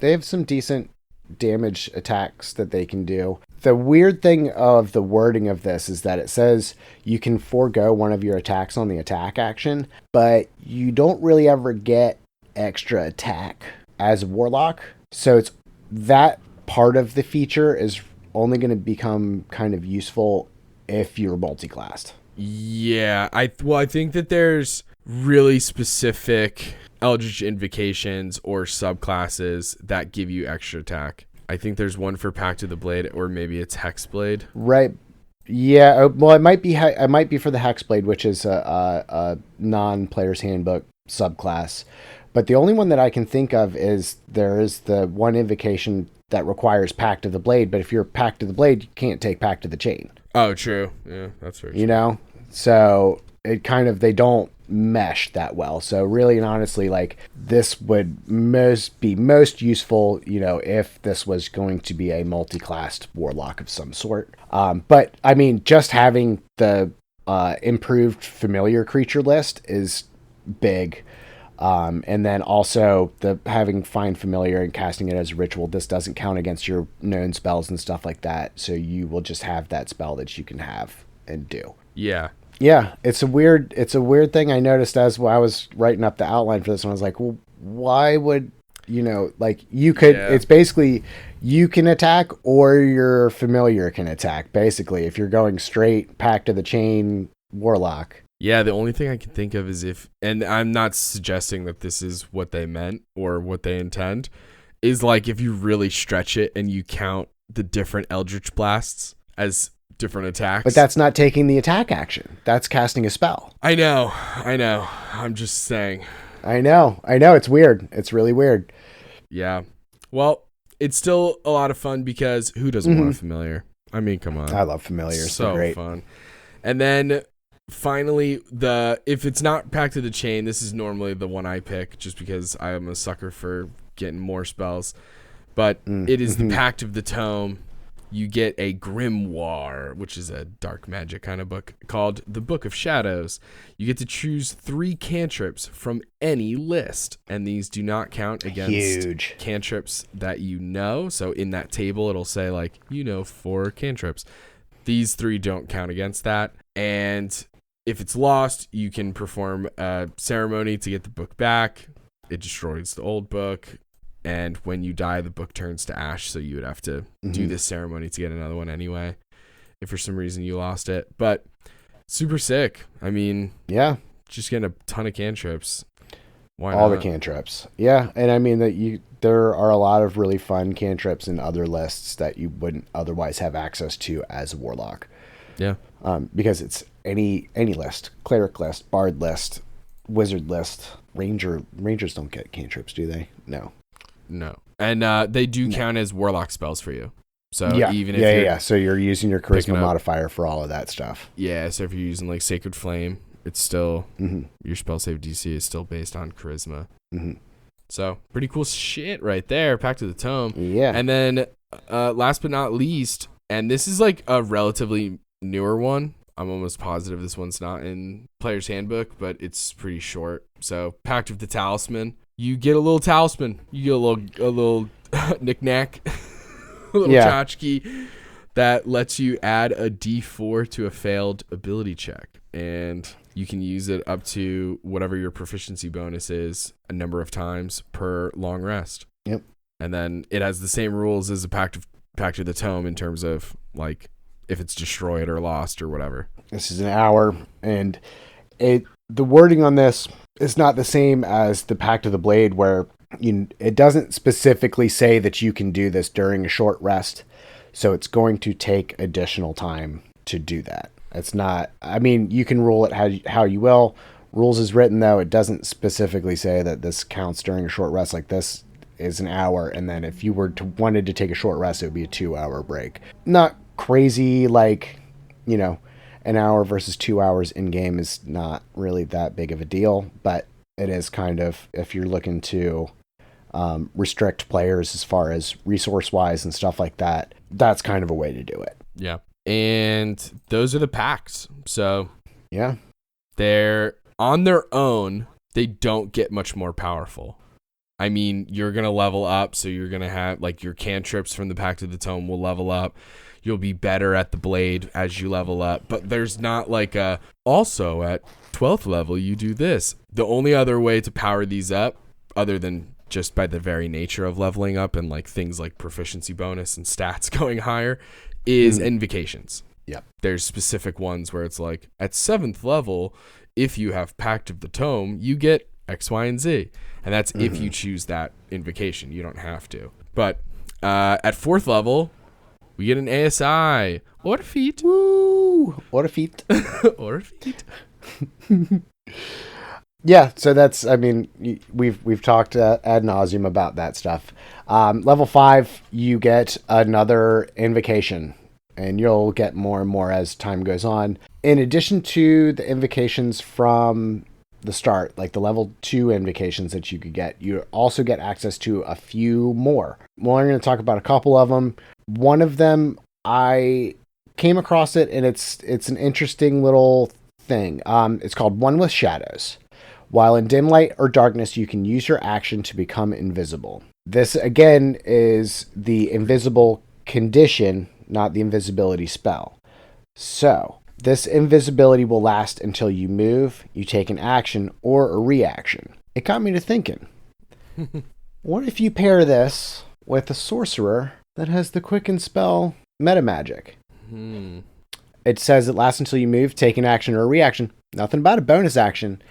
[SPEAKER 2] have some decent damage attacks that they can do. The weird thing of the wording of this is that it says you can forego one of your attacks on the attack action, but you don't really ever get extra attack as a Warlock. So it's that part of the feature is only going to become kind of useful if you're multi-classed.
[SPEAKER 3] Yeah, I think that there's really specific Eldritch Invocations or subclasses that give you extra attack. I think there's one for Pact of the Blade, or maybe it's Hexblade.
[SPEAKER 2] Right. Yeah. Well, it might be for the Hexblade, which is a non-player's handbook subclass. But the only one that I can think of is there is the one invocation that requires Pact of the Blade. But if you're Pact of the Blade, you can't take Pact of the Chain.
[SPEAKER 3] Oh, true. Yeah, that's very true.
[SPEAKER 2] You know, so it kind of they don't mesh that well. So really and honestly, like this would be most useful, you know, if this was going to be a multi-classed Warlock of some sort. But I mean, just having the improved familiar creature list is big. And then also the having find familiar and casting it as a ritual, this doesn't count against your known spells and stuff like that. So you will just have that spell that you can have and do.
[SPEAKER 3] Yeah.
[SPEAKER 2] Yeah. It's a weird thing I noticed as I was writing up the outline for this one. I was like, well, why would, you know, like you could, it's basically you can attack or your familiar can attack. Basically, if you're going straight Pact of the Chain Warlock.
[SPEAKER 3] Yeah, the only thing I can think of is and I'm not suggesting that this is what they meant or what they intend, is like if you really stretch it and you count the different Eldritch Blasts as different attacks.
[SPEAKER 2] But that's not taking the attack action. That's casting a spell.
[SPEAKER 3] I know. I'm just saying.
[SPEAKER 2] I know. It's weird. It's really weird.
[SPEAKER 3] Yeah. Well, it's still a lot of fun because who doesn't want a familiar? I mean, come on.
[SPEAKER 2] I love familiars.
[SPEAKER 3] So
[SPEAKER 2] They're great.
[SPEAKER 3] Fun. And then finally, if it's not Pact of the Chain, this is normally the one I pick just because I am a sucker for getting more spells. But it is the Pact of the Tome. You get a grimoire, which is a dark magic kind of book, called the Book of Shadows. You get to choose 3 cantrips from any list, and these do not count against cantrips that you know. So in that table, it'll say, like, 4 cantrips. These 3 don't count against that. And if it's lost, you can perform a ceremony to get the book back. It destroys the old book. And when you die, the book turns to ash, so you would have to do this ceremony to get another one anyway, if for some reason you lost it. But super sick. I mean, yeah, just getting a ton of cantrips. Why
[SPEAKER 2] all
[SPEAKER 3] not?
[SPEAKER 2] The cantrips. Yeah, and I mean there are a lot of really fun cantrips in other lists that you wouldn't otherwise have access to as a Warlock.
[SPEAKER 3] Yeah.
[SPEAKER 2] Because it's any list, cleric list, bard list, wizard list, rangers don't get cantrips, do they? No.
[SPEAKER 3] And they do count as Warlock spells for you. So even if
[SPEAKER 2] so you're using your charisma modifier for all of that stuff.
[SPEAKER 3] Yeah, so if you're using like Sacred Flame, it's still your spell save DC is still based on charisma. So pretty cool shit right there. Pact of the Tome.
[SPEAKER 2] Yeah.
[SPEAKER 3] And then last but not least, and this is like a relatively newer one. I'm almost positive this one's not in Player's Handbook, but it's pretty short. So Pact of the Talisman. You get a little talisman. You get a little knick-knack, a little tchotchke that lets you add a D4 to a failed ability check. And you can use it up to whatever your proficiency bonus is a number of times per long rest.
[SPEAKER 2] Yep.
[SPEAKER 3] And then it has the same rules as a Pact of the Tome in terms of like if it's destroyed or lost or whatever.
[SPEAKER 2] This is an hour, and the wording on this is not the same as the Pact of the Blade, where it doesn't specifically say that you can do this during a short rest. So it's going to take additional time to do that. It's not, I mean, you can rule it how you will. Rules is written, though, it doesn't specifically say that this counts during a short rest. Like this is an hour, and then if you wanted to take a short rest, it would be a 2-hour break. Not crazy, like, an hour versus 2 hours in game is not really that big of a deal, but it is kind of, if you're looking to restrict players as far as resource wise and stuff like that, that's kind of a way to do it.
[SPEAKER 3] Yeah. And those are the packs. So
[SPEAKER 2] yeah,
[SPEAKER 3] They're on their own, they don't get much more powerful. I mean, you're going to level up, so you're going to have, like, your cantrips from the Pact of the Tome will level up. You'll be better at the blade as you level up. But there's not, like, also at 12th level, you do this. The only other way to power these up, other than just by the very nature of leveling up and, like, things like proficiency bonus and stats going higher, is invocations.
[SPEAKER 2] Yep.
[SPEAKER 3] There's specific ones where it's like, at 7th level, if you have Pact of the Tome, you get X, Y, and Z. And that's if you choose that invocation. You don't have to. But at 4th level, we get an ASI. What a feat.
[SPEAKER 2] Woo! What a feat.
[SPEAKER 3] Or a feat.
[SPEAKER 2] Yeah, so that's, I mean, we've talked ad nauseum about that stuff. Level 5, you get another invocation, and you'll get more and more as time goes on. In addition to the invocations from the start, like the level 2 invocations that you could get, you also get access to a few more. Well, I'm going to talk about a couple of them. One of them, I came across it, and it's an interesting little thing. It's called One with Shadows. While in dim light or darkness, you can use your action to become invisible. This, again, is the invisible condition, not the invisibility spell. So, this invisibility will last until you move, you take an action, or a reaction. It got me to thinking, what if you pair this with a sorcerer that has the quicken spell meta magic? It says it lasts until you move, take an action, or a reaction. Nothing about a bonus action.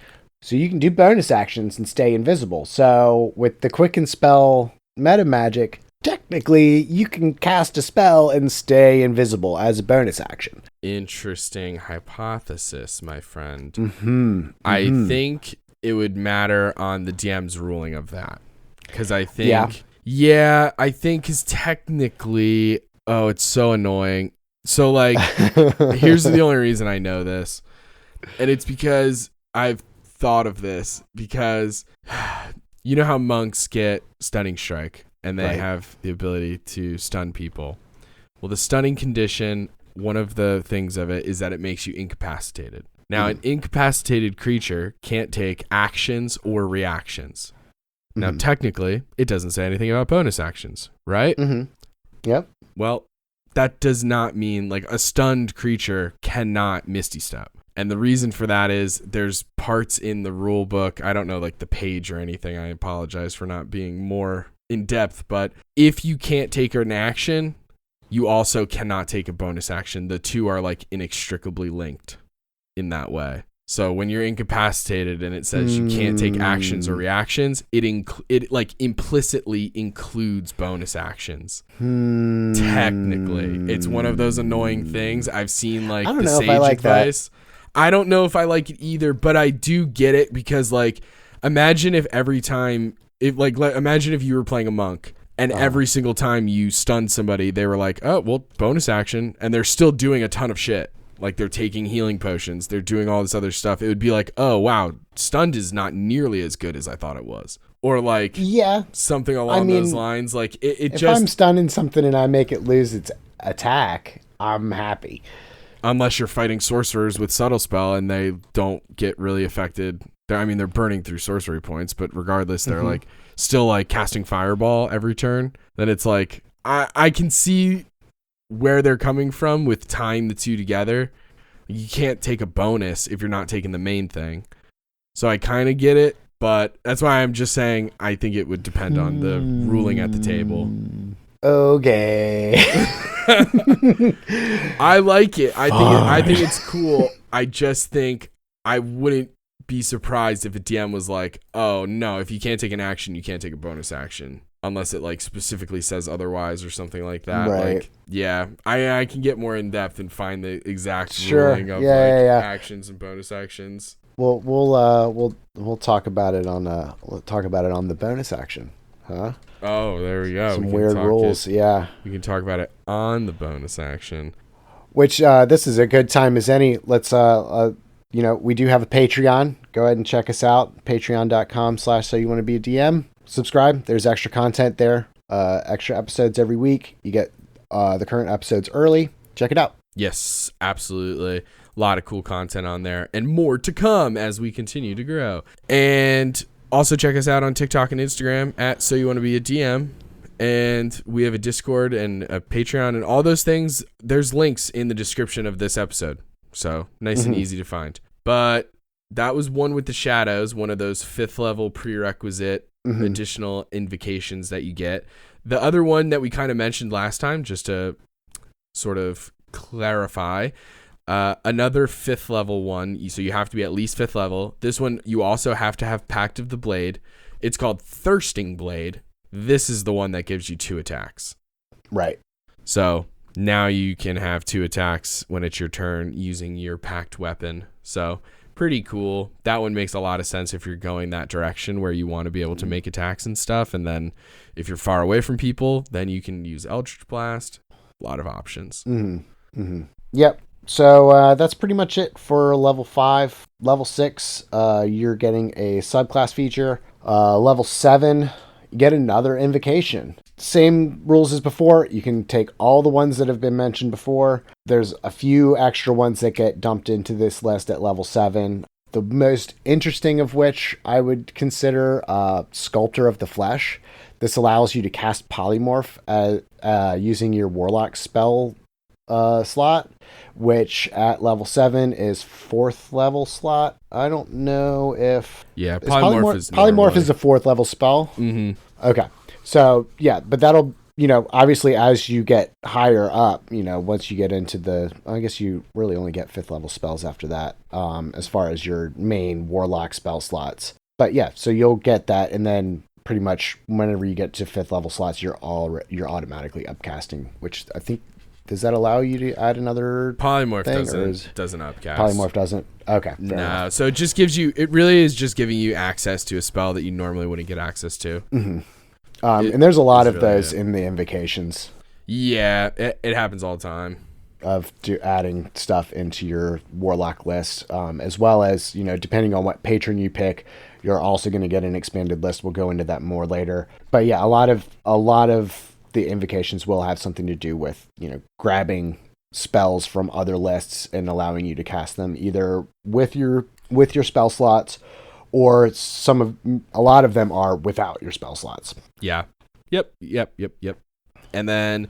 [SPEAKER 2] So you can do bonus actions and stay invisible. So with the quicken spell meta magic, technically you can cast a spell and stay invisible as a bonus action.
[SPEAKER 3] Interesting hypothesis, my friend. I think it would matter on the DM's ruling of that. Because I think, I think is technically, it's so annoying. So, like, here's the only reason I know this. And it's because I've thought of this. Because you know how monks get stunning strike and they have the ability to stun people. Well, the stunning condition, one of the things of it is that it makes you incapacitated. Now, an incapacitated creature can't take actions or reactions. Now, technically, it doesn't say anything about bonus actions, right?
[SPEAKER 2] Yep.
[SPEAKER 3] Well, that does not mean, like, a stunned creature cannot Misty Step. And the reason for that is there's parts in the rule book. I don't know, like, the page or anything. I apologize for not being more in depth. But if you can't take an action, you also cannot take a bonus action. The two are, like, inextricably linked in that way. So when you're incapacitated and it says you can't take actions or reactions, it like implicitly includes bonus actions. Technically, it's one of those annoying things. I've seen, like, the sage advice. I don't know if I like it either, but I do get it because, like, imagine if every time, imagine if you were playing a monk and every single time you stunned somebody, they were like, oh, well, bonus action, and they're still doing a ton of shit. Like, they're taking healing potions. They're doing all this other stuff. It would be like, oh, wow, stunned is not nearly as good as I thought it was. Or, like, something along those lines. Like, if
[SPEAKER 2] I'm stunning something and I make it lose its attack, I'm happy.
[SPEAKER 3] Unless you're fighting sorcerers with subtle spell and they don't get really affected. They're burning through sorcery points, but regardless, they're, like, still, like, casting fireball every turn. Then it's like, I can see where they're coming from with tying the two together. You can't take a bonus if you're not taking the main thing. So I kind of get it, but that's why I'm just saying I think it would depend on the ruling at the table.
[SPEAKER 2] Okay.
[SPEAKER 3] I like it. I think it's cool. I just think I wouldn't be surprised if a DM was like, oh no, if you can't take an action, you can't take a bonus action. Unless it, like, specifically says otherwise or something like that.
[SPEAKER 2] Right.
[SPEAKER 3] Like, yeah, I can get more in depth and find the exact ruling of actions and bonus actions.
[SPEAKER 2] We'll talk about it on the bonus action, huh?
[SPEAKER 3] Oh, there we go.
[SPEAKER 2] Some weird rules,
[SPEAKER 3] we can talk about it on the bonus action.
[SPEAKER 2] Which this is a good time as any. Let's we do have a Patreon. Go ahead and check us out. Patreon.com/soyouwannabeadm. Subscribe. There's extra content there. Extra episodes every week. You get the current episodes early. Check it out.
[SPEAKER 3] Yes, absolutely. A lot of cool content on there and more to come as we continue to grow. And also check us out on TikTok and Instagram at Soyouwannabeadm. And we have a Discord and a Patreon and all those things. There's links in the description of this episode. So nice and easy to find. But that was one with the shadows, one of those 5th level prerequisite additional invocations that you get. The other one that we kind of mentioned last time, just to sort of clarify, another 5th level one. So you have to be at least 5th level. This one, you also have to have Pact of the Blade. It's called Thirsting Blade. This is the one that gives you 2 attacks.
[SPEAKER 2] Right.
[SPEAKER 3] So now you can have 2 attacks when it's your turn using your packed weapon. So pretty cool. That one makes a lot of sense if you're going that direction where you want to be able to make attacks and stuff. And then if you're far away from people, then you can use Eldritch Blast. A lot of options.
[SPEAKER 2] Yep. So that's pretty much it for level 5. Level 6, you're getting a subclass feature. Level 7, you get another invocation. Same rules as before. You can take all the ones that have been mentioned before. There's a few extra ones that get dumped into this list at level 7. The most interesting of which I would consider Sculptor of the Flesh. This allows you to cast Polymorph using your Warlock spell slot, which at level 7 is 4th level slot. I don't know if...
[SPEAKER 3] Yeah, Polymorph is
[SPEAKER 2] Polymorph is a 4th level spell? Okay. So, yeah, but that'll, obviously as you get higher up, once you get into I guess you really only get 5th level spells after that, as far as your main Warlock spell slots. But yeah, so you'll get that, and then pretty much whenever you get to 5th level slots, you're automatically upcasting, which I think, does that allow you to add another
[SPEAKER 3] Polymorph
[SPEAKER 2] thing,
[SPEAKER 3] doesn't upcast.
[SPEAKER 2] Polymorph doesn't? Okay.
[SPEAKER 3] No,
[SPEAKER 2] enough.
[SPEAKER 3] so it really is just giving you access to a spell that you normally wouldn't get access to.
[SPEAKER 2] And there's a lot of
[SPEAKER 3] really
[SPEAKER 2] those in the invocations.
[SPEAKER 3] Yeah, it happens all the time.
[SPEAKER 2] Of adding stuff into your Warlock list, as well as, depending on what patron you pick, you're also going to get an expanded list. We'll go into that more later. But yeah, a lot of the invocations will have something to do with, grabbing spells from other lists and allowing you to cast them either with your spell slots, or a lot of them are without your spell slots.
[SPEAKER 3] Yeah. Yep. And then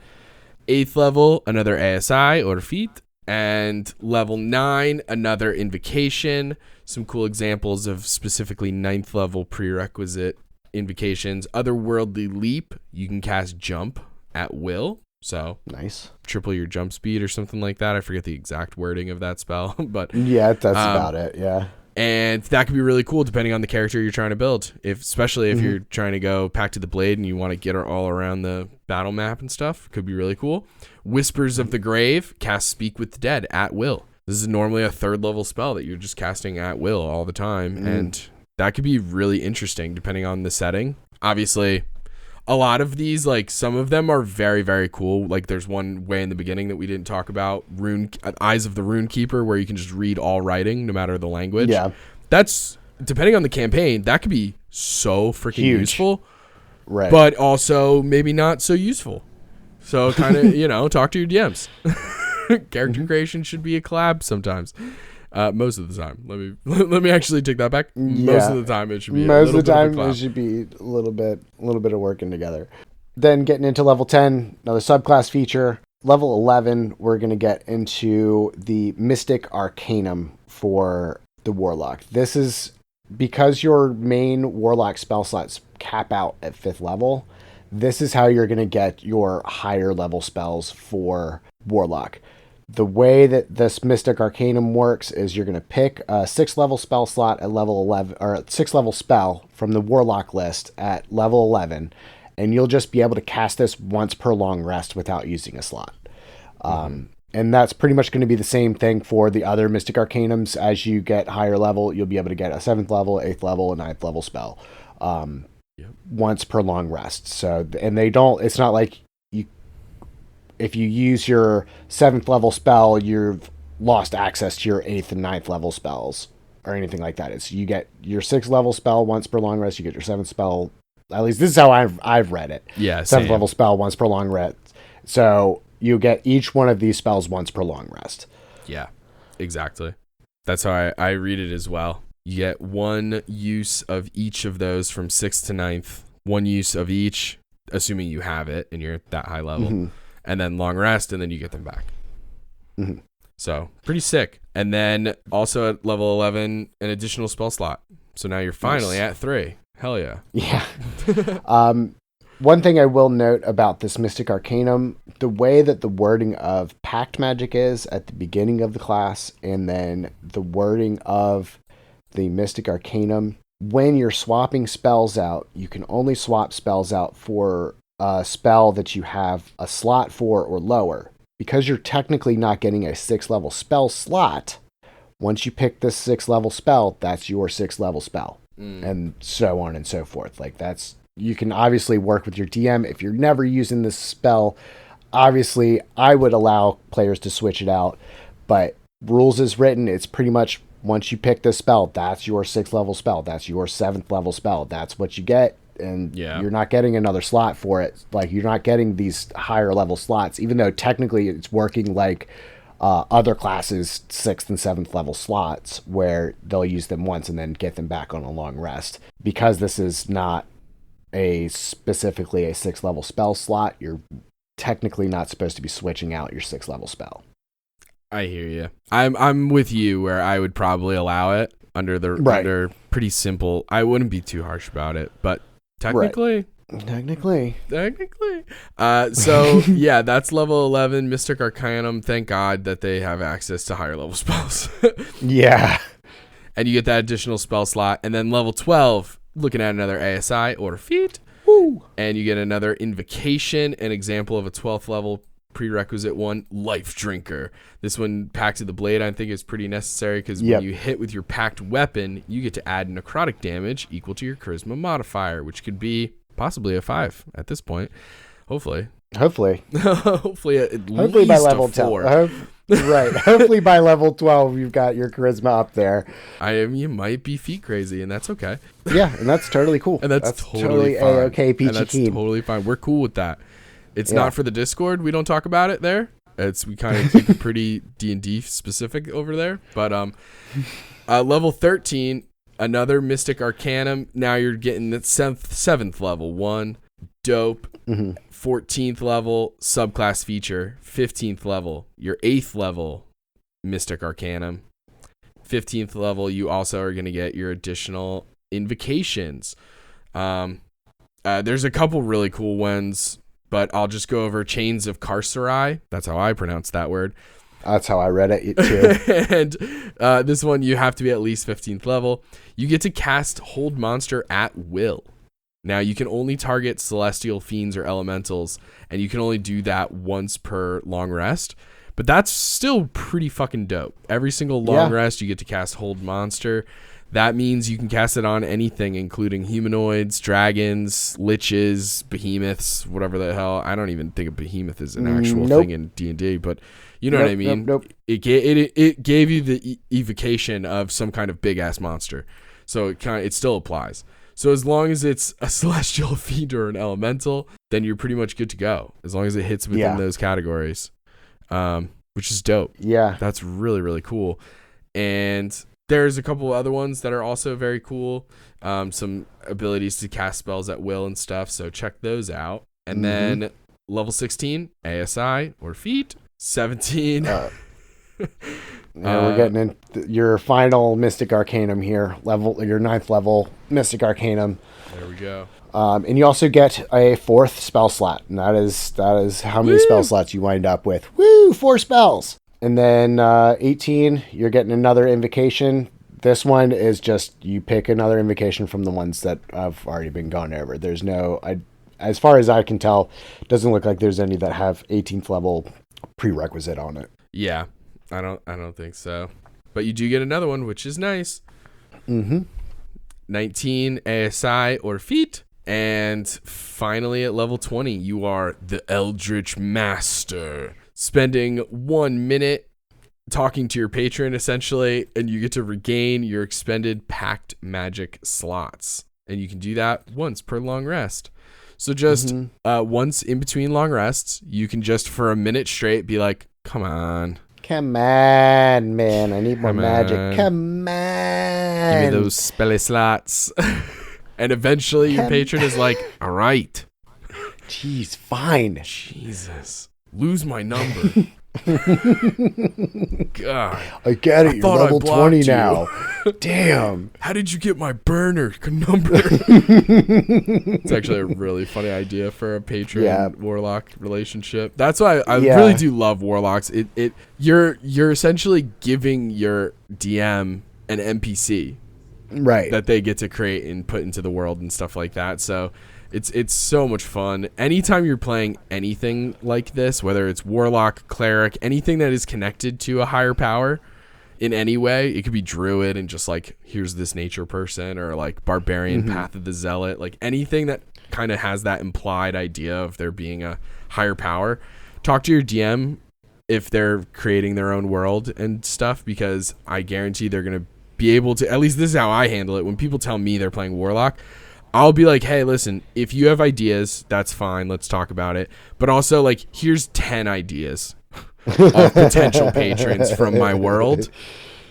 [SPEAKER 3] 8th level, another ASI or feat, and level 9, another invocation. Some cool examples of specifically 9th level prerequisite invocations. Otherworldly Leap, you can cast Jump at will. So
[SPEAKER 2] nice.
[SPEAKER 3] Triple your jump speed or something like that. I forget the exact wording of that spell, but
[SPEAKER 2] yeah, that's about it. Yeah.
[SPEAKER 3] And that can be really cool depending on the character you're trying to build. Especially if you're trying to go Pact of the Blade and you want to get her all around the battle map and stuff. Could be really cool. Whispers of the Grave, cast Speak with the Dead at will. This is normally a 3rd level spell that you're just casting at will all the time. And that could be really interesting depending on the setting. Obviously, a lot of these, some of them are very, very cool. There's one way in the beginning that we didn't talk about, Eyes of the Rune Keeper, where you can just read all writing, no matter the language. Yeah. That's, depending on the campaign, that could be so freaking useful.
[SPEAKER 2] Right.
[SPEAKER 3] But also maybe not so useful. So kind of, talk to your DMs. Character creation should be a collab sometimes. Most of the time. Let me actually take that back.
[SPEAKER 2] Yeah.
[SPEAKER 3] Most of the time it should be
[SPEAKER 2] most of the time it should be a little bit of working together. Then getting into level 10, another subclass feature. Level 11, we're going to get into the Mystic Arcanum for the Warlock. This is because your main Warlock spell slots cap out at 5th level. This is how you're going to get your higher level spells for Warlock. The way that this Mystic Arcanum works is you're going to pick a 6th level spell slot at level 11, or a 6th level spell from the Warlock list at level 11, and you'll just be able to cast this once per long rest without using a slot. And that's pretty much going to be the same thing for the other Mystic Arcanums. As you get higher level, you'll be able to get a 7th level, 8th level, and 9th level spell once per long rest. So, and it's not like if you use your 7th level spell, you've lost access to your 8th and 9th level spells or anything like that. It's you get your 6th level spell once per long rest. You get your 7th spell. At least this is how I've read it.
[SPEAKER 3] Yeah,
[SPEAKER 2] 7th level spell once per long rest. So you get each one of these spells once per long rest.
[SPEAKER 3] Yeah. Exactly. That's how I read it as well. You get one use of each of those from 6th to 9th. One use of each, assuming you have it and you're at that high level. And then long rest, and then you get them back. So pretty sick. And then also at level 11, an additional spell slot. So now you're finally at 3. Hell yeah.
[SPEAKER 2] Yeah. One thing I will note about this Mystic Arcanum, the way that the wording of Pact Magic is at the beginning of the class, and then the wording of the Mystic Arcanum, when you're swapping spells out, you can only swap spells out for a spell that you have a slot for or lower. Because you're technically not getting a 6th level spell slot, once you pick this 6th level spell, that's your 6th level spell. And so on and so forth. Like that's, you can obviously work with your DM. If you're never using this spell, obviously I would allow players to switch it out, but rules is written. It's pretty much once you pick this spell, that's your 6th level spell. That's your 7th level spell. That's what you get. And you're not getting another slot for it. Like you're not getting these higher level slots, even though technically it's working like other classes 6th and 7th level slots where they'll use them once and then get them back on a long rest. Because this is not specifically a 6th level spell slot, you're technically not supposed to be switching out your 6th level spell.
[SPEAKER 3] I hear you. I'm with you where I would probably allow it under pretty simple. I wouldn't be too harsh about it, but technically. So yeah, that's level 11 Mystic Arcanum. Thank God that they have access to higher level spells.
[SPEAKER 2] Yeah.
[SPEAKER 3] And you get that additional spell slot. And then level 12, looking at another ASI or feat. Woo. And you get another invocation, an example of a 12th level prerequisite one, Life Drinker. This one, Pact of the Blade, I think is pretty necessary because when you hit with your packed weapon, you get to add necrotic damage equal to your charisma modifier, which could be possibly a 5 at this point. Hopefully
[SPEAKER 2] Hopefully
[SPEAKER 3] at least
[SPEAKER 2] by level
[SPEAKER 3] a 4.
[SPEAKER 2] 12. Right. Hopefully by level 12 you've got your charisma up there.
[SPEAKER 3] You might be feet crazy, and that's okay.
[SPEAKER 2] Yeah, and that's totally cool.
[SPEAKER 3] And that's totally fine.
[SPEAKER 2] A-okay, peachy
[SPEAKER 3] and that's
[SPEAKER 2] keen.
[SPEAKER 3] totally fine. We're cool with that. It's not for the Discord. We don't talk about it there. We kind of keep it pretty D&D specific over there. But level 13, another Mystic Arcanum. Now you're getting the 7th level one. Dope. 14th level subclass feature. 15th level, your 8th level Mystic Arcanum. 15th level, you also are going to get your additional invocations. There's a couple really cool ones, but I'll just go over Chains of Carcerai. That's how I pronounce that word.
[SPEAKER 2] That's how I read it too.
[SPEAKER 3] And this one, you have to be at least 15th level. You get to cast Hold Monster at will. Now, you can only target celestial fiends or elementals, and you can only do that once per long rest. But that's still pretty fucking dope. Every single long rest, you get to cast Hold Monster. That means you can cast it on anything, including humanoids, dragons, liches, behemoths, whatever the hell. I don't even think a behemoth is an actual thing in D&D, but you know what I mean? It gave you the evocation of some kind of big-ass monster. So it still applies. So as long as it's a celestial fiend or an elemental, then you're pretty much good to go. As long as it hits within those categories, which is dope. Yeah. That's really, really cool. And there's a couple other ones that are also very cool. Some abilities to cast spells at will and stuff. So check those out. And then level 16, ASI or feat. 17.
[SPEAKER 2] Now we're getting in your final Mystic Arcanum here. Your 9th level Mystic Arcanum.
[SPEAKER 3] There we go.
[SPEAKER 2] And you also get a 4th spell slot. And that is how many spell slots you wind up with. Woo! 4 spells. And then 18, you're getting another invocation. This one is just you pick another invocation from the ones that have already been gone over. There's as far as I can tell, it doesn't look like there's any that have 18th level prerequisite on it.
[SPEAKER 3] Yeah, I don't think so. But you do get another one, which is nice. 19 ASI or feat. And finally at level 20, you are the Eldritch Master. Spending 1 minute talking to your patron, essentially, and you get to regain your expended packed magic slots. And you can do that once per long rest. So just once in between long rests, you can just for a minute straight be like, come on.
[SPEAKER 2] Come on, man. I need more
[SPEAKER 3] Come
[SPEAKER 2] magic.
[SPEAKER 3] on.
[SPEAKER 2] Come on.
[SPEAKER 3] Give me those spelly slots. And eventually your patron is like, all right.
[SPEAKER 2] Jeez, fine.
[SPEAKER 3] Jesus. Lose my number. God.
[SPEAKER 2] I get it. You're
[SPEAKER 3] thought I
[SPEAKER 2] level
[SPEAKER 3] blocked
[SPEAKER 2] 20
[SPEAKER 3] you.
[SPEAKER 2] now. Damn.
[SPEAKER 3] How did you get my burner number? It's actually a really funny idea for a patron warlock relationship. That's why I really do love warlocks. You're essentially giving your DM an NPC,
[SPEAKER 2] right,
[SPEAKER 3] that they get to create and put into the world and stuff like that. So it's so much fun. Anytime you're playing anything like this, whether it's warlock, cleric, anything that is connected to a higher power in any way, it could be druid and just like, here's this nature person, or like barbarian, path of the zealot, like anything that kind of has that implied idea of there being a higher power. Talk to your DM if they're creating their own world and stuff, because I guarantee they're going to be able to, at least this is how I handle it. When people tell me they're playing warlock, I'll be like, hey, listen, if you have ideas, that's fine. Let's talk about it. But also, like, here's 10 ideas of potential patrons from my world,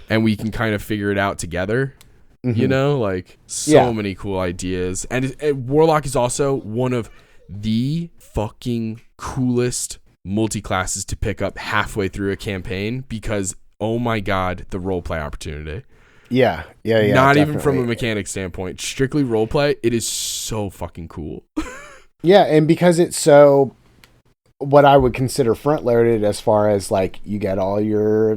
[SPEAKER 3] and we can kind of figure it out together. You know, like, so many cool ideas. And Warlock is also one of the fucking coolest multi-classes to pick up halfway through a campaign, because, oh my God, the roleplay opportunity.
[SPEAKER 2] Yeah. Not
[SPEAKER 3] definitely. Even from a mechanic standpoint, strictly roleplay, it is so fucking cool.
[SPEAKER 2] Yeah, and because it's so, what I would consider front loaded, as far as like you get all your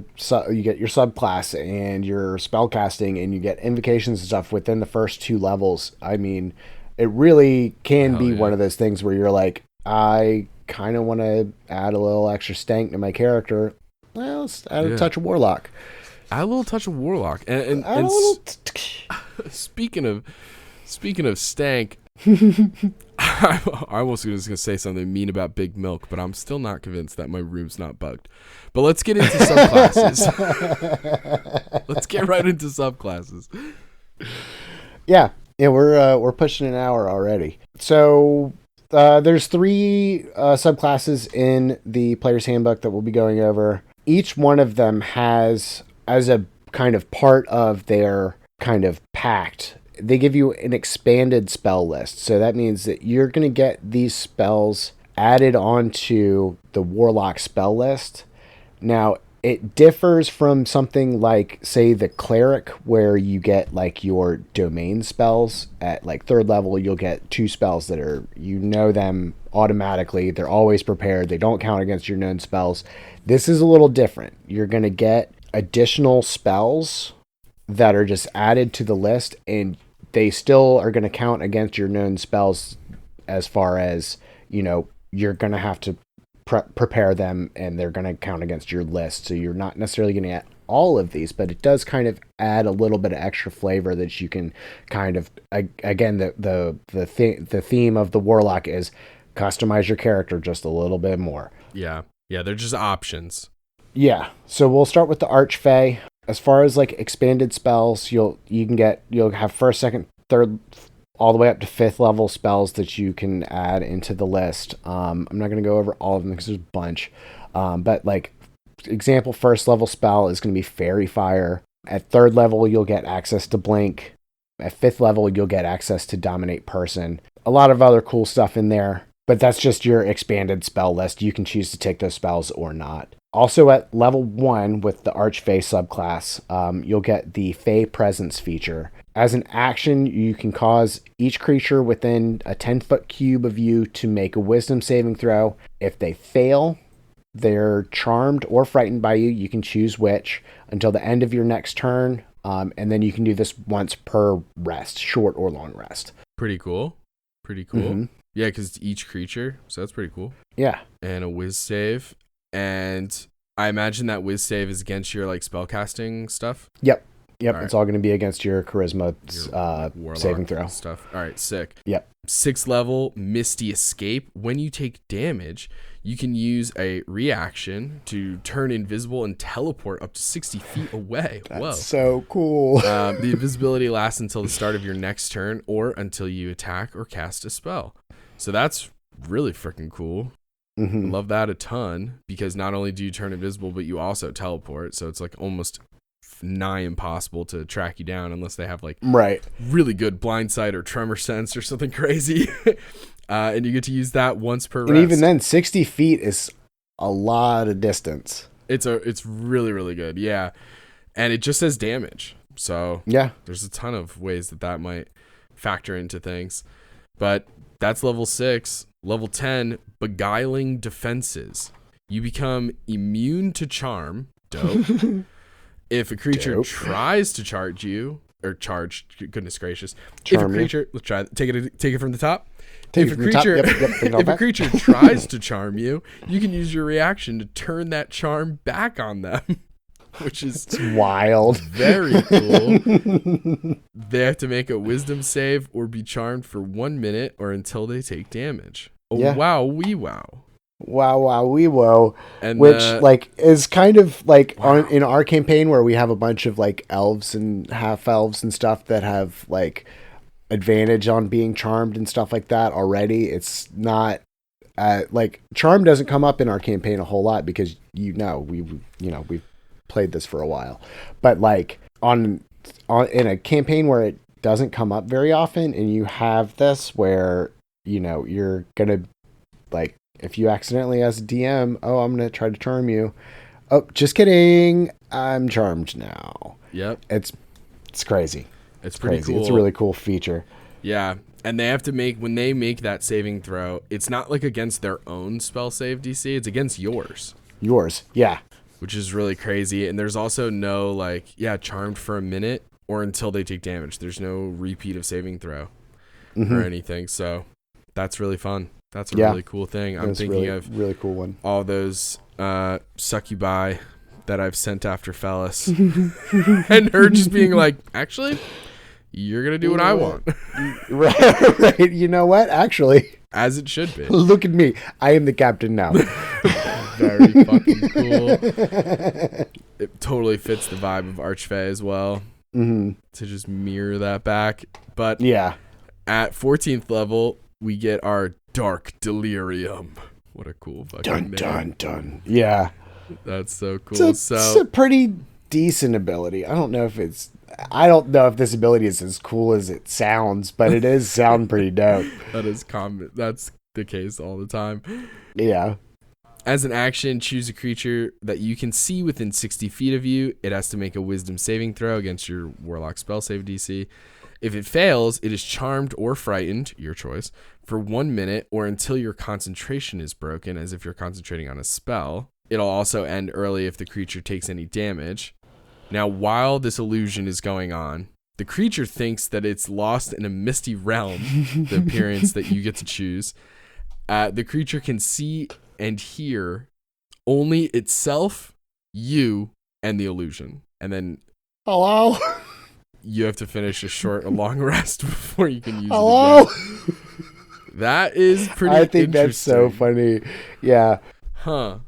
[SPEAKER 2] you get your subclass and your spell casting, and you get invocations and stuff within the first 2 levels. I mean, it really can be one of those things where you're like, I kind of want to add a little extra stank to my character. Well, let's add a touch of warlock.
[SPEAKER 3] Add a little touch of warlock, and speaking of stank, I almost was going to say something mean about Big Milk, but I'm still not convinced that my room's not bugged. But let's get into subclasses. Let's get right into subclasses.
[SPEAKER 2] Yeah, we're pushing an hour already. So there's 3 subclasses in the player's handbook that we'll be going over. Each one of them has, as a kind of part of their kind of pact, they give you an expanded spell list. So that means that you're going to get these spells added onto the warlock spell list. Now, it differs from something like, say, the cleric, where you get like your domain spells. At like 3rd level, you'll get 2 spells that are, you know them automatically. They're always prepared. They don't count against your known spells. This is a little different. You're going to get additional spells that are just added to the list, and they still are going to count against your known spells, as far as, you know, you're going to have to prepare them, and they're going to count against your list. So you're not necessarily going to get all of these, but it does kind of add a little bit of extra flavor that you can kind of, again, the theme of the warlock is customize your character just a little bit more.
[SPEAKER 3] Yeah, they're just options.
[SPEAKER 2] Yeah, so we'll start with the Archfey. As far as like expanded spells, you'll have 1st, 2nd, 3rd, all the way up to 5th level spells that you can add into the list. I'm not going to go over all of them because there's a bunch. But like, example, 1st level spell is going to be Fairy Fire. At 3rd level, you'll get access to Blink. At 5th level, you'll get access to Dominate Person. A lot of other cool stuff in there, but that's just your expanded spell list. You can choose to take those spells or not. Also at level 1 with the Archfey subclass, you'll get the Fey Presence feature. As an action, you can cause each creature within a 10-foot cube of you to make a wisdom saving throw. If they fail, they're charmed or frightened by you. You can choose which until the end of your next turn. And then you can do this once per rest, short or long rest.
[SPEAKER 3] Pretty cool. Mm-hmm. Yeah, because each creature, so that's pretty cool.
[SPEAKER 2] Yeah.
[SPEAKER 3] And a whiz save. And I imagine that whiz save is against your like spellcasting stuff.
[SPEAKER 2] Yep.
[SPEAKER 3] All
[SPEAKER 2] It's all going to be against your charisma
[SPEAKER 3] Warlock
[SPEAKER 2] saving throw
[SPEAKER 3] stuff. All right, sick.
[SPEAKER 2] Yep.
[SPEAKER 3] 6th level, Misty Escape. When you take damage, you can use a reaction to turn invisible and teleport up to 60 feet away. Whoa.
[SPEAKER 2] That's so cool.
[SPEAKER 3] The invisibility lasts until the start of your next turn or until you attack or cast a spell. So that's really freaking cool.
[SPEAKER 2] Mm-hmm.
[SPEAKER 3] I love that a ton because not only do you turn invisible, but you also teleport. So it's like almost nigh impossible to track you down unless they have like
[SPEAKER 2] Right.
[SPEAKER 3] really good blind sight or tremor sense or something crazy. And you get to use that once per
[SPEAKER 2] And
[SPEAKER 3] rest.
[SPEAKER 2] even then, 60 feet is a lot of distance.
[SPEAKER 3] It's really, really good. Yeah. And it just says damage. So
[SPEAKER 2] Yeah.
[SPEAKER 3] there's a ton of ways that might factor into things. But that's level 6. Level 10, Beguiling Defenses. You become immune to charm. Dope. If a creature tries to charge you, or charge, goodness gracious.
[SPEAKER 2] Charm
[SPEAKER 3] if a creature, let's try take it from the top.
[SPEAKER 2] Take
[SPEAKER 3] If
[SPEAKER 2] it
[SPEAKER 3] a
[SPEAKER 2] from the top.
[SPEAKER 3] creature,
[SPEAKER 2] Yep,
[SPEAKER 3] if a creature tries to charm you, you can use your reaction to turn that charm back on them, which is
[SPEAKER 2] It's wild.
[SPEAKER 3] very cool. They have to make a wisdom save or be charmed for 1 minute or until they take damage. Oh,
[SPEAKER 2] Yeah.
[SPEAKER 3] wow, wee wow.
[SPEAKER 2] Wow, wee whoa.
[SPEAKER 3] And
[SPEAKER 2] Which like is kind of like in our campaign where we have a bunch of like elves and half elves and stuff that have like advantage on being charmed and stuff like that already. It's not like charm doesn't come up in our campaign a whole lot because we've played this for a while. But like on in a campaign where it doesn't come up very often and you have this where you're gonna like if you accidentally as a DM, I'm gonna try to charm you. Oh, just kidding. I'm charmed now.
[SPEAKER 3] Yep.
[SPEAKER 2] It's crazy.
[SPEAKER 3] It's pretty
[SPEAKER 2] crazy.
[SPEAKER 3] cool.
[SPEAKER 2] It's a really cool feature.
[SPEAKER 3] Yeah. And they have to when they make that saving throw, it's not like against their own spell save DC, it's against yours.
[SPEAKER 2] Yours. Yeah.
[SPEAKER 3] Which is really crazy. And there's also no charmed for a minute or until they take damage. There's no repeat of saving throw or anything. So that's really fun. That's a really cool thing. I'm thinking of
[SPEAKER 2] really cool one.
[SPEAKER 3] All those succubi that I've sent after Phallus. And her just being like, actually, you're going to do what I want.
[SPEAKER 2] Right. You know what? Actually.
[SPEAKER 3] As it should be.
[SPEAKER 2] Look at me. I am the captain now.
[SPEAKER 3] Very fucking cool. It totally fits the vibe of Archfey as well.
[SPEAKER 2] Mm-hmm.
[SPEAKER 3] To just mirror that back. But
[SPEAKER 2] yeah,
[SPEAKER 3] at 14th level, we get our Dark Delirium. What a cool fucking name.
[SPEAKER 2] Dun. Yeah.
[SPEAKER 3] That's so cool.
[SPEAKER 2] It's a pretty decent ability. I don't know if this ability is as cool as it sounds, but it is sound pretty dope.
[SPEAKER 3] That is common. That's the case all the time.
[SPEAKER 2] Yeah.
[SPEAKER 3] As an action, choose a creature that you can see within 60 feet of you. It has to make a wisdom saving throw against your Warlock spell save DC. If it fails, it is charmed or frightened, your choice, for 1 minute or until your concentration is broken, as if you're concentrating on a spell. It'll also end early if the creature takes any damage. Now, while this illusion is going on, the creature thinks that it's lost in a misty realm, the appearance that you get to choose. The creature can see and hear only itself, you, and the illusion. And then
[SPEAKER 2] hello,
[SPEAKER 3] you have to finish a long rest before you can use
[SPEAKER 2] hello.
[SPEAKER 3] it again. That is pretty
[SPEAKER 2] I think that's so funny. Yeah.
[SPEAKER 3] Huh.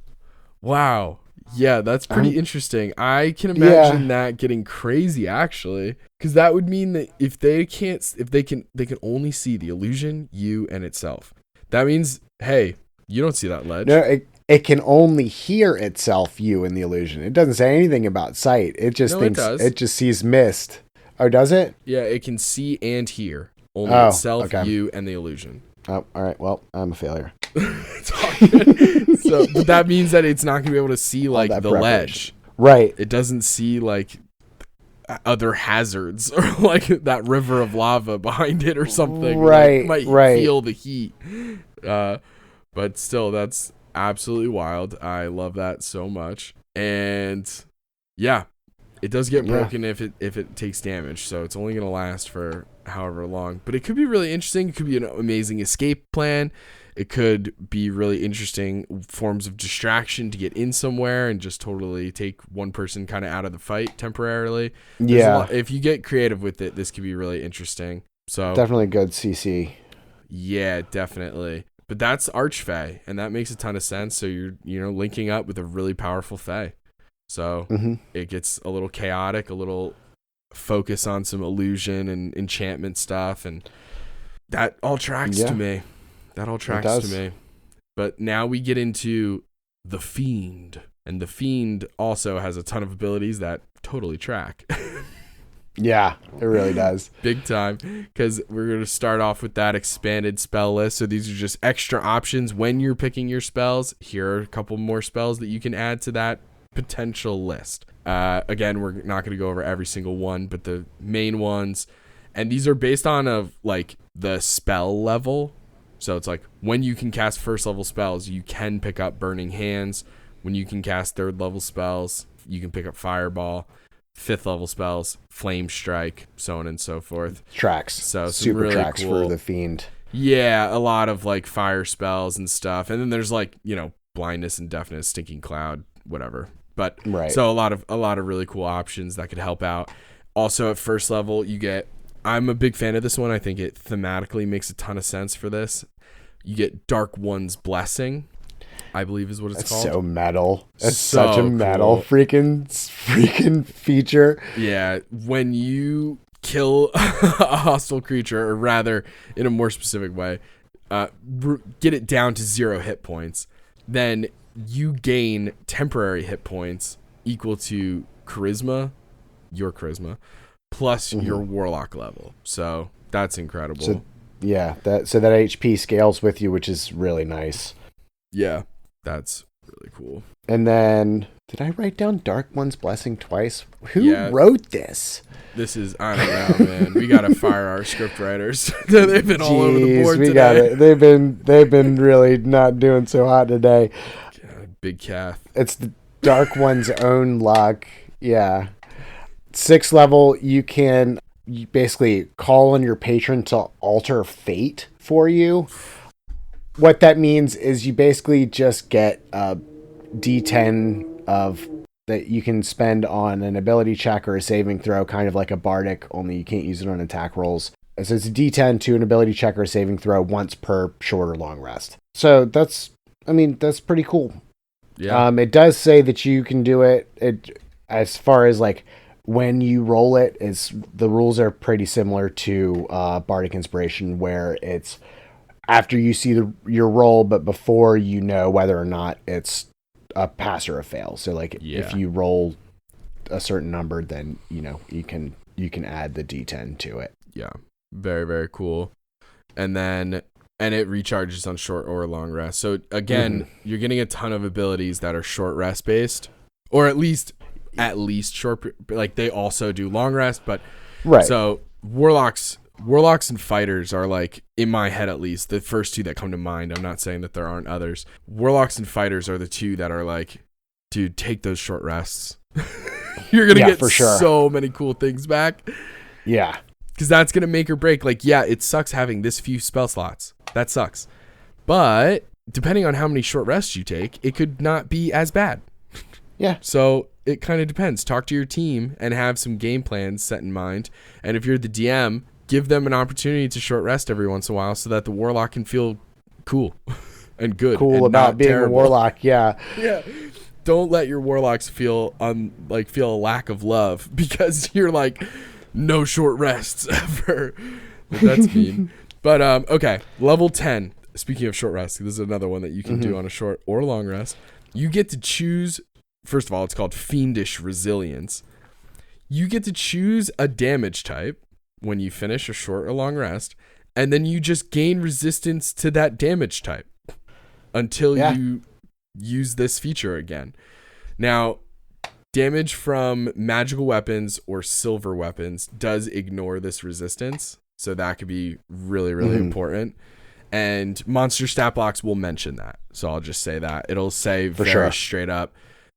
[SPEAKER 3] Wow. Yeah, that's pretty interesting. I can imagine that getting crazy actually, because that would mean that if they can only see the illusion, you, and itself. That means, hey, you don't see that ledge.
[SPEAKER 2] No, it can only hear itself, you, and the illusion. It doesn't say anything about sight. It just thinks it just sees mist. Oh, does it?
[SPEAKER 3] Yeah, it can see and hear only itself, you, and the illusion.
[SPEAKER 2] Oh, all right. Well, I'm a failure.
[SPEAKER 3] So but that means that it's not going to be able to see like the ledge.
[SPEAKER 2] Right.
[SPEAKER 3] It doesn't see like other hazards or like that river of lava behind it or something.
[SPEAKER 2] Right.
[SPEAKER 3] Like, might feel the heat. But still, that's absolutely wild. I love that so much. And yeah, it does get broken if it takes damage. So it's only going to last for however long. But it could be really interesting. It could be an amazing escape plan. It could be really interesting forms of distraction to get in somewhere and just totally take one person kind of out of the fight temporarily. If you get creative with it, this could be really interesting. So
[SPEAKER 2] definitely good CC.
[SPEAKER 3] Yeah, definitely. But that's Archfey, and that makes a ton of sense. So you're linking up with a really powerful Fey. So it gets a little chaotic, a little focus on some illusion and enchantment stuff, and that all tracks to me. That all tracks to me. But now we get into the Fiend. And the Fiend also has a ton of abilities that totally track.
[SPEAKER 2] Yeah, it really does.
[SPEAKER 3] Big time. Because we're going to start off with that expanded spell list. So these are just extra options when you're picking your spells. Here are a couple more spells that you can add to that potential list. Again, we're not going to go over every single one, but the main ones. And these are based on the spell level. So it's like when you can cast first level spells, you can pick up Burning Hands. When you can cast third level spells, you can pick up Fireball. Fifth level spells, Flame Strike, so on and so forth.
[SPEAKER 2] Tracks.
[SPEAKER 3] So
[SPEAKER 2] super
[SPEAKER 3] really
[SPEAKER 2] tracks
[SPEAKER 3] cool,
[SPEAKER 2] for the Fiend.
[SPEAKER 3] Yeah, a lot of like fire spells and stuff. And then there's blindness and deafness, Stinking Cloud, whatever. But
[SPEAKER 2] right.
[SPEAKER 3] So a lot of really cool options that could help out. Also at first level, I'm a big fan of this one. I think it thematically makes a ton of sense for this. You get Dark One's Blessing, I believe is what it's called.
[SPEAKER 2] So metal. That's
[SPEAKER 3] So
[SPEAKER 2] such a metal
[SPEAKER 3] cool.
[SPEAKER 2] freaking feature.
[SPEAKER 3] Yeah, when you kill a hostile creature, or rather, in a more specific way, get it down to 0 hit points, then you gain temporary hit points equal to your charisma, plus your warlock level. So that's incredible.
[SPEAKER 2] So, yeah, that HP scales with you, which is really nice.
[SPEAKER 3] Yeah, that's really cool.
[SPEAKER 2] And then, did I write down Dark One's Blessing twice? Who wrote this?
[SPEAKER 3] This is, I don't know, man. We gotta fire our script writers. They've been all over the board
[SPEAKER 2] we
[SPEAKER 3] today.
[SPEAKER 2] Got it. They've been really not doing so hot today.
[SPEAKER 3] God, big Cath.
[SPEAKER 2] It's the Dark One's own luck. Yeah. 6th level, you basically call on your patron to alter fate for you. What that means is you basically just get a D10 of that you can spend on an ability check or a saving throw, kind of like a bardic, only you can't use it on attack rolls. So it's a D10 to an ability check or a saving throw once per short or long rest. So that's pretty cool.
[SPEAKER 3] Yeah.
[SPEAKER 2] It does say that you can do it as far as like when you roll it, the rules are pretty similar to Bardic Inspiration, where it's after you see your roll, but before you know whether or not it's a pass or a fail. So like if you roll a certain number, then you can add the D10 to it.
[SPEAKER 3] Yeah. Very, very cool. And it recharges on short or long rest. So again, you're getting a ton of abilities that are short rest based, or at least short. Like they also do long rest, but
[SPEAKER 2] right.
[SPEAKER 3] So warlocks and fighters are like, in my head at least, the first two that come to mind. I'm not saying that there aren't others. Warlocks and fighters are the two that are like, dude, take those short rests. You're gonna get
[SPEAKER 2] for sure.
[SPEAKER 3] So many cool things back.
[SPEAKER 2] Yeah.
[SPEAKER 3] Because that's going to make or break. Like, yeah, it sucks having this few spell slots. That sucks. But depending on how many short rests you take, it could not be as bad.
[SPEAKER 2] Yeah.
[SPEAKER 3] So it kind of depends. Talk to your team and have some game plans set in mind. And if you're the DM, give them an opportunity to short rest every once in a while so that the warlock can feel cool and good.
[SPEAKER 2] Cool
[SPEAKER 3] and
[SPEAKER 2] about
[SPEAKER 3] not
[SPEAKER 2] being
[SPEAKER 3] terrible.
[SPEAKER 2] a warlock. Yeah.
[SPEAKER 3] Yeah. Don't let your warlocks feel a lack of love because you're like, no short rests ever. That's mean. But okay, level 10. Speaking of short rest, this is another one that you can do on a short or long rest. You get to choose. First of all, it's called Fiendish Resilience. You get to choose a damage type when you finish a short or long rest, and then you just gain resistance to that damage type until you use this feature again. Now, damage from magical weapons or silver weapons does ignore this resistance, so that could be really, really important. And monster stat blocks will mention that, so I'll just say that. It'll say very straight up,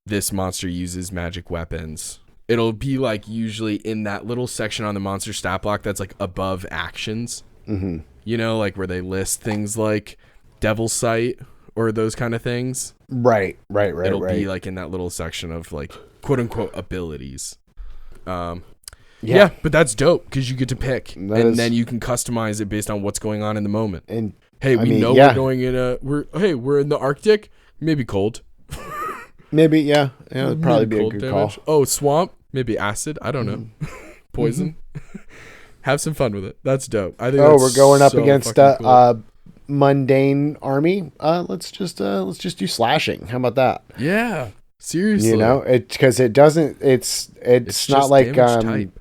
[SPEAKER 3] this monster uses magic weapons. It'll be like usually in that little section on the monster stat block that's like above actions. Like where they list things like Devil's Sight or those kind of things.
[SPEAKER 2] Right.
[SPEAKER 3] It'll be like in that little section of like quote unquote abilities. But that's dope because you get to pick then you can customize it based on what's going on in the moment. And hey, we're going in we're in the Arctic, maybe cold.
[SPEAKER 2] Maybe it'd probably be a good
[SPEAKER 3] damage.
[SPEAKER 2] call.
[SPEAKER 3] Oh, swamp, maybe acid. I don't know. Poison. Have some fun with it. That's dope. I think.
[SPEAKER 2] We're going up against mundane army, let's just do slashing. How about that?
[SPEAKER 3] Yeah, seriously.
[SPEAKER 2] You know, because it doesn't. It's not
[SPEAKER 3] just
[SPEAKER 2] like
[SPEAKER 3] damage type.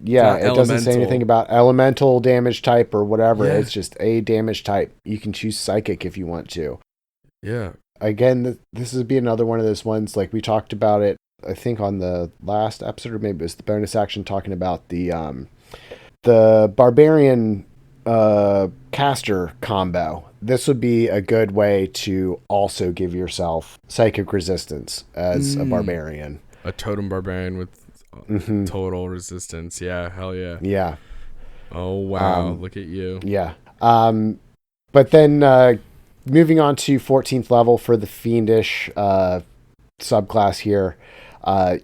[SPEAKER 2] Yeah,
[SPEAKER 3] It's not
[SPEAKER 2] it doesn't say
[SPEAKER 3] elemental.
[SPEAKER 2] anything about elemental damage type or whatever.
[SPEAKER 3] Yeah.
[SPEAKER 2] It's just a damage type. You can choose psychic if you want to.
[SPEAKER 3] Yeah.
[SPEAKER 2] Again, this would be another one of those ones, like we talked about it, I think on the last episode, or maybe it was the bonus action talking about the barbarian caster combo. This would be a good way to also give yourself psychic resistance as a barbarian.
[SPEAKER 3] A totem barbarian with total resistance. Yeah, hell yeah.
[SPEAKER 2] Yeah.
[SPEAKER 3] Oh, wow. Look at you.
[SPEAKER 2] Yeah. But then moving on to 14th level for the Fiendish subclass here,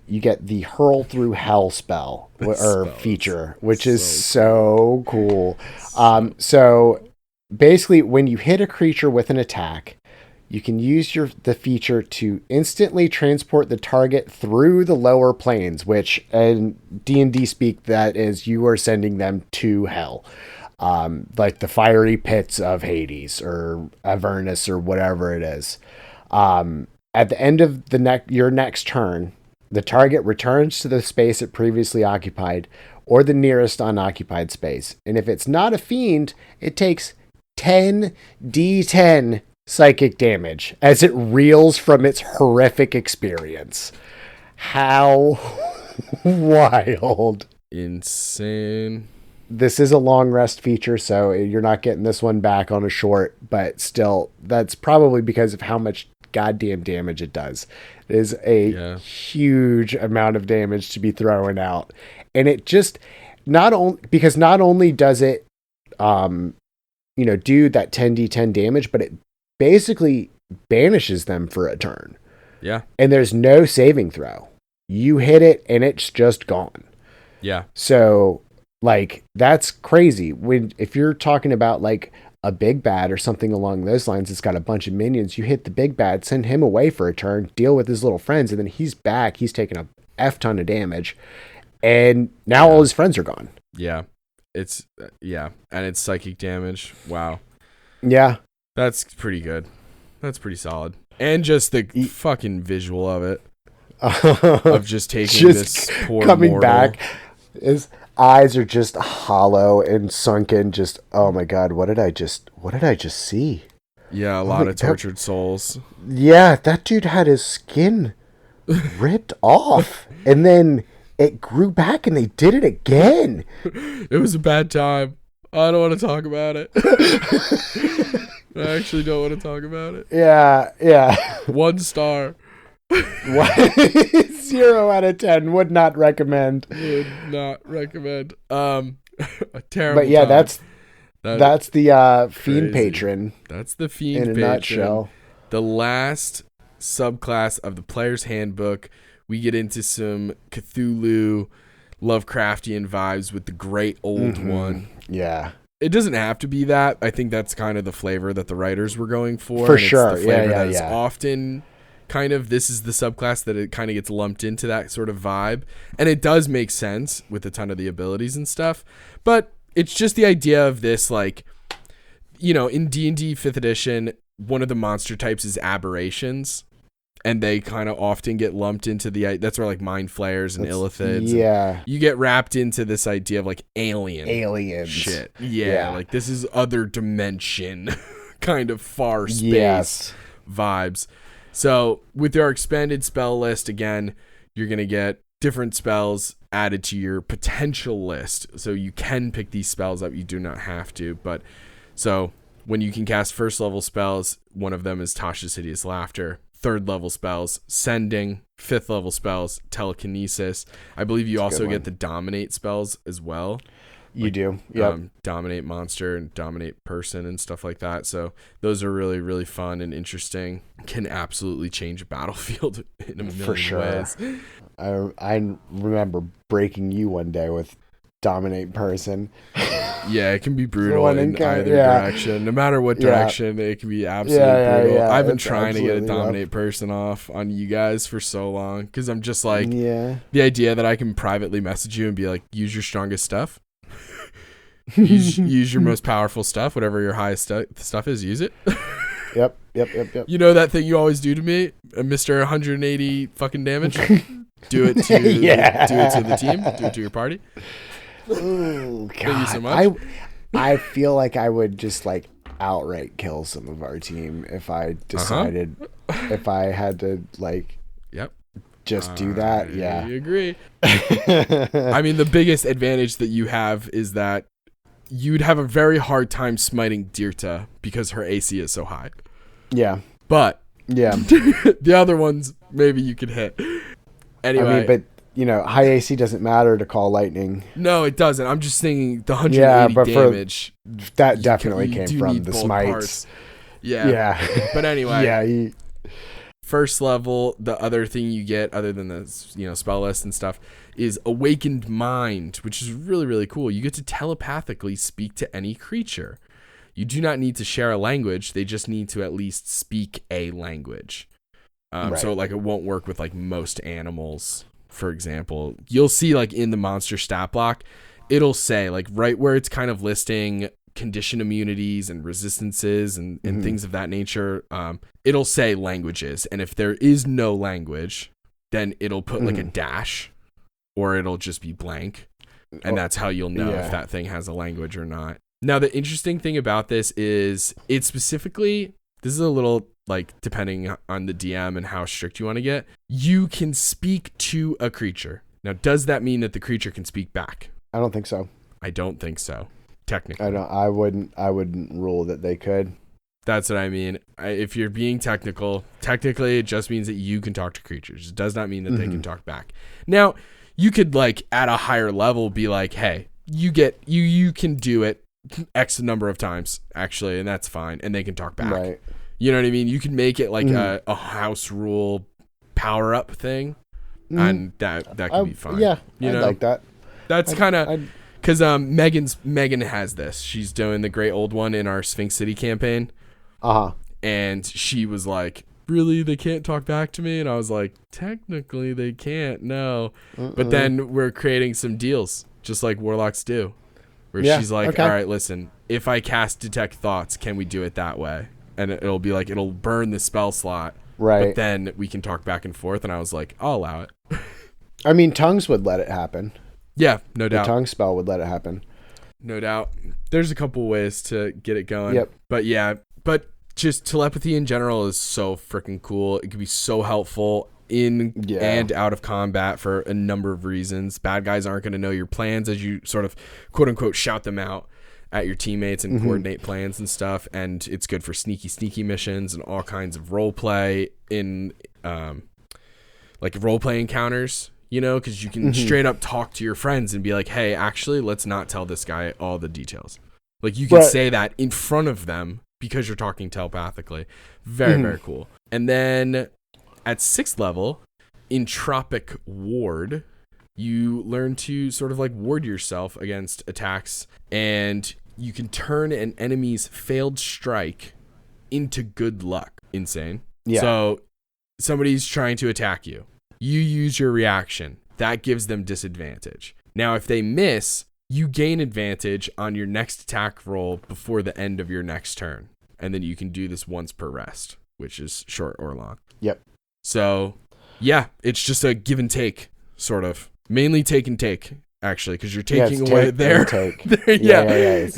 [SPEAKER 2] you get the Hurl Through Hell spell or feature, which is so cool. So basically, when you hit a creature with an attack, you can use the feature to instantly transport the target through the lower planes, which in D&D speak, that is, you are sending them to hell. Like the fiery pits of Hades or Avernus or whatever it is. At the end of your next turn, the target returns to the space it previously occupied or the nearest unoccupied space. And if it's not a fiend, it takes 10d10 psychic damage as it reels from its horrific experience. How wild.
[SPEAKER 3] Insane.
[SPEAKER 2] This is a long rest feature, so you're not getting this one back on a short, but still, that's probably because of how much goddamn damage it does. It is a huge amount of damage to be throwing out. And it just, not only does it, do that 10d10 damage, but it basically banishes them for a turn.
[SPEAKER 3] Yeah.
[SPEAKER 2] And there's no saving throw. You hit it and it's just gone.
[SPEAKER 3] Yeah.
[SPEAKER 2] So, like, that's crazy. If you're talking about like a big bad or something along those lines, it's got a bunch of minions, you hit the big bad, send him away for a turn, deal with his little friends, and then he's back. He's taking a F ton of damage. And now all his friends are gone.
[SPEAKER 3] Yeah. It's, and it's psychic damage. Wow.
[SPEAKER 2] Yeah.
[SPEAKER 3] That's pretty good. That's pretty solid. And just the fucking visual of it. Of just taking this poor
[SPEAKER 2] coming
[SPEAKER 3] mortal.
[SPEAKER 2] back. His eyes are just hollow and sunken. Just, oh my God, what did I just see?
[SPEAKER 3] Yeah, a lot of tortured souls.
[SPEAKER 2] Yeah, that dude had his skin ripped off. And then it grew back and they did it again.
[SPEAKER 3] It was a bad time. I don't want to talk about it. I actually don't want to talk about it.
[SPEAKER 2] Yeah.
[SPEAKER 3] 1 star.
[SPEAKER 2] 0 out of 10. Would not recommend.
[SPEAKER 3] Would not recommend. A terrible.
[SPEAKER 2] But yeah,
[SPEAKER 3] time.
[SPEAKER 2] that's the Fiend
[SPEAKER 3] Crazy.
[SPEAKER 2] Patron.
[SPEAKER 3] That's the Fiend
[SPEAKER 2] in a
[SPEAKER 3] Patron.
[SPEAKER 2] nutshell.
[SPEAKER 3] The last subclass of the Player's Handbook. We get into some Cthulhu, Lovecraftian vibes with the Great Old One.
[SPEAKER 2] Yeah.
[SPEAKER 3] It doesn't have to be that. I think that's kind of the flavor that the writers were going for.
[SPEAKER 2] For
[SPEAKER 3] and
[SPEAKER 2] sure.
[SPEAKER 3] It's the flavor that is
[SPEAKER 2] yeah.
[SPEAKER 3] often kind of, this is the subclass that it kind of gets lumped into that sort of vibe. And it does make sense with a ton of the abilities and stuff. But it's just the idea of this, like, in D&D 5th edition, one of the monster types is aberrations. And they kind of often get lumped into that's where like mind flayers and illithids.
[SPEAKER 2] Yeah.
[SPEAKER 3] You get wrapped into this idea of like
[SPEAKER 2] Aliens.
[SPEAKER 3] shit. Yeah. Like this is other dimension kind of far space vibes. So with our expanded spell list, again, you're going to get different spells added to your potential list. So you can pick these spells up. You do not have to. But so when you can cast 1st level spells, one of them is Tasha's Hideous Laughter. 3rd level spells, Sending. 5th level spells, Telekinesis. I believe you also get the Dominate spells as well.
[SPEAKER 2] You do. Yep.
[SPEAKER 3] Dominate monster and dominate person and stuff like that. So those are really, really fun and interesting. Can absolutely change a battlefield in a million ways.
[SPEAKER 2] I remember breaking you one day with Dominate person.
[SPEAKER 3] Yeah, it can be brutal in either direction. No matter what direction, it can be absolutely brutal.
[SPEAKER 2] Yeah,
[SPEAKER 3] I've been trying to get a Dominate person off on you guys for so long because I'm just like, the idea that I can privately message you and be like, use your strongest stuff. use your most powerful stuff, whatever your highest stuff is. Use it.
[SPEAKER 2] Yep.
[SPEAKER 3] You know that thing you always do to me, Mr. 180 fucking damage. Do it to do it to the team. Do it to your party.
[SPEAKER 2] Oh, God.
[SPEAKER 3] Thank you so much.
[SPEAKER 2] I feel like I would just like outright kill some of our team if I decided if I had to like just do that. Yeah,
[SPEAKER 3] I agree. I mean, the biggest advantage that you have is that you'd have a very hard time smiting Dirta because her AC is so high.
[SPEAKER 2] Yeah.
[SPEAKER 3] But
[SPEAKER 2] yeah,
[SPEAKER 3] the other ones maybe you could hit. Anyway,
[SPEAKER 2] I mean, but you know, high AC doesn't matter to call lightning.
[SPEAKER 3] No, it doesn't. I'm just thinking the 180 damage.
[SPEAKER 2] That definitely came from the smites.
[SPEAKER 3] Parts. Yeah. But anyway.
[SPEAKER 2] Yeah.
[SPEAKER 3] First level, the other thing you get, other than the spell list and stuff, is Awakened Mind, which is really, really cool. You get to telepathically speak to any creature. You do not need to share a language. They just need to at least speak a language. So like it won't work with like most animals, for example. You'll see like in the monster stat block, it'll say like right where it's kind of listing condition immunities and resistances and things of that nature, it'll say languages, and if there is no language, then it'll put like a dash, or it'll just be blank, and that's how you'll know if that thing has a language or not. Now the interesting thing about this is it specifically, this is a little like depending on the DM and how strict you want to get, you can speak to a creature. Now does that mean that the creature can speak back?
[SPEAKER 2] I don't think so.
[SPEAKER 3] I don't think so. Technically,
[SPEAKER 2] I wouldn't rule that they could.
[SPEAKER 3] That's what I mean. If you're being technically it just means that you can talk to creatures. It does not mean that they can talk back. Now, you could like at a higher level be like, hey, you can do it X number of times actually, and that's fine, and they can talk back.
[SPEAKER 2] Right.
[SPEAKER 3] You know what I mean? You can make it like a house rule power up thing, and that can be fine.
[SPEAKER 2] Yeah,
[SPEAKER 3] I
[SPEAKER 2] like that.
[SPEAKER 3] That's kind of. Because Megan has this. She's doing the Great Old One in our Sphinx City campaign. And she was like, really? They can't talk back to me? And I was like, technically they can't, no. But then we're creating some deals, just like Warlocks do. Where she's like, all right, listen, if I cast Detect Thoughts, can we do it that way? And it'll be like, it'll burn the spell slot.
[SPEAKER 2] Right.
[SPEAKER 3] But then we can talk back and forth. And I was like, I'll allow it.
[SPEAKER 2] I mean, tongues would let it happen.
[SPEAKER 3] Yeah, no doubt.
[SPEAKER 2] The tongue spell would let it happen.
[SPEAKER 3] No doubt. There's a couple ways to get it going.
[SPEAKER 2] Yep.
[SPEAKER 3] But yeah, just telepathy in general is so freaking cool. It can be so helpful in and out of combat for a number of reasons. Bad guys aren't going to know your plans as you sort of quote unquote shout them out at your teammates and coordinate plans and stuff. And it's good for sneaky missions and all kinds of role play in like role play encounters. You know, because you can straight up talk to your friends and be like, hey, actually, let's not tell this guy all the details. Like, you can say that in front of them because you're talking telepathically. Very, very cool. And then at 6th level, Entropic Ward, you learn to sort of like ward yourself against attacks, and you can turn an enemy's failed strike into good luck. Insane. Yeah. So somebody's trying to attack you. You use your reaction. That gives them disadvantage. Now, if they miss, you gain advantage on your next attack roll before the end of your next turn. And then you can do this once per rest, which is short or long.
[SPEAKER 2] Yep.
[SPEAKER 3] So, yeah, it's just a give and take, sort of. Mainly take and take, actually, because you're taking away their...
[SPEAKER 2] Take.
[SPEAKER 3] Yeah.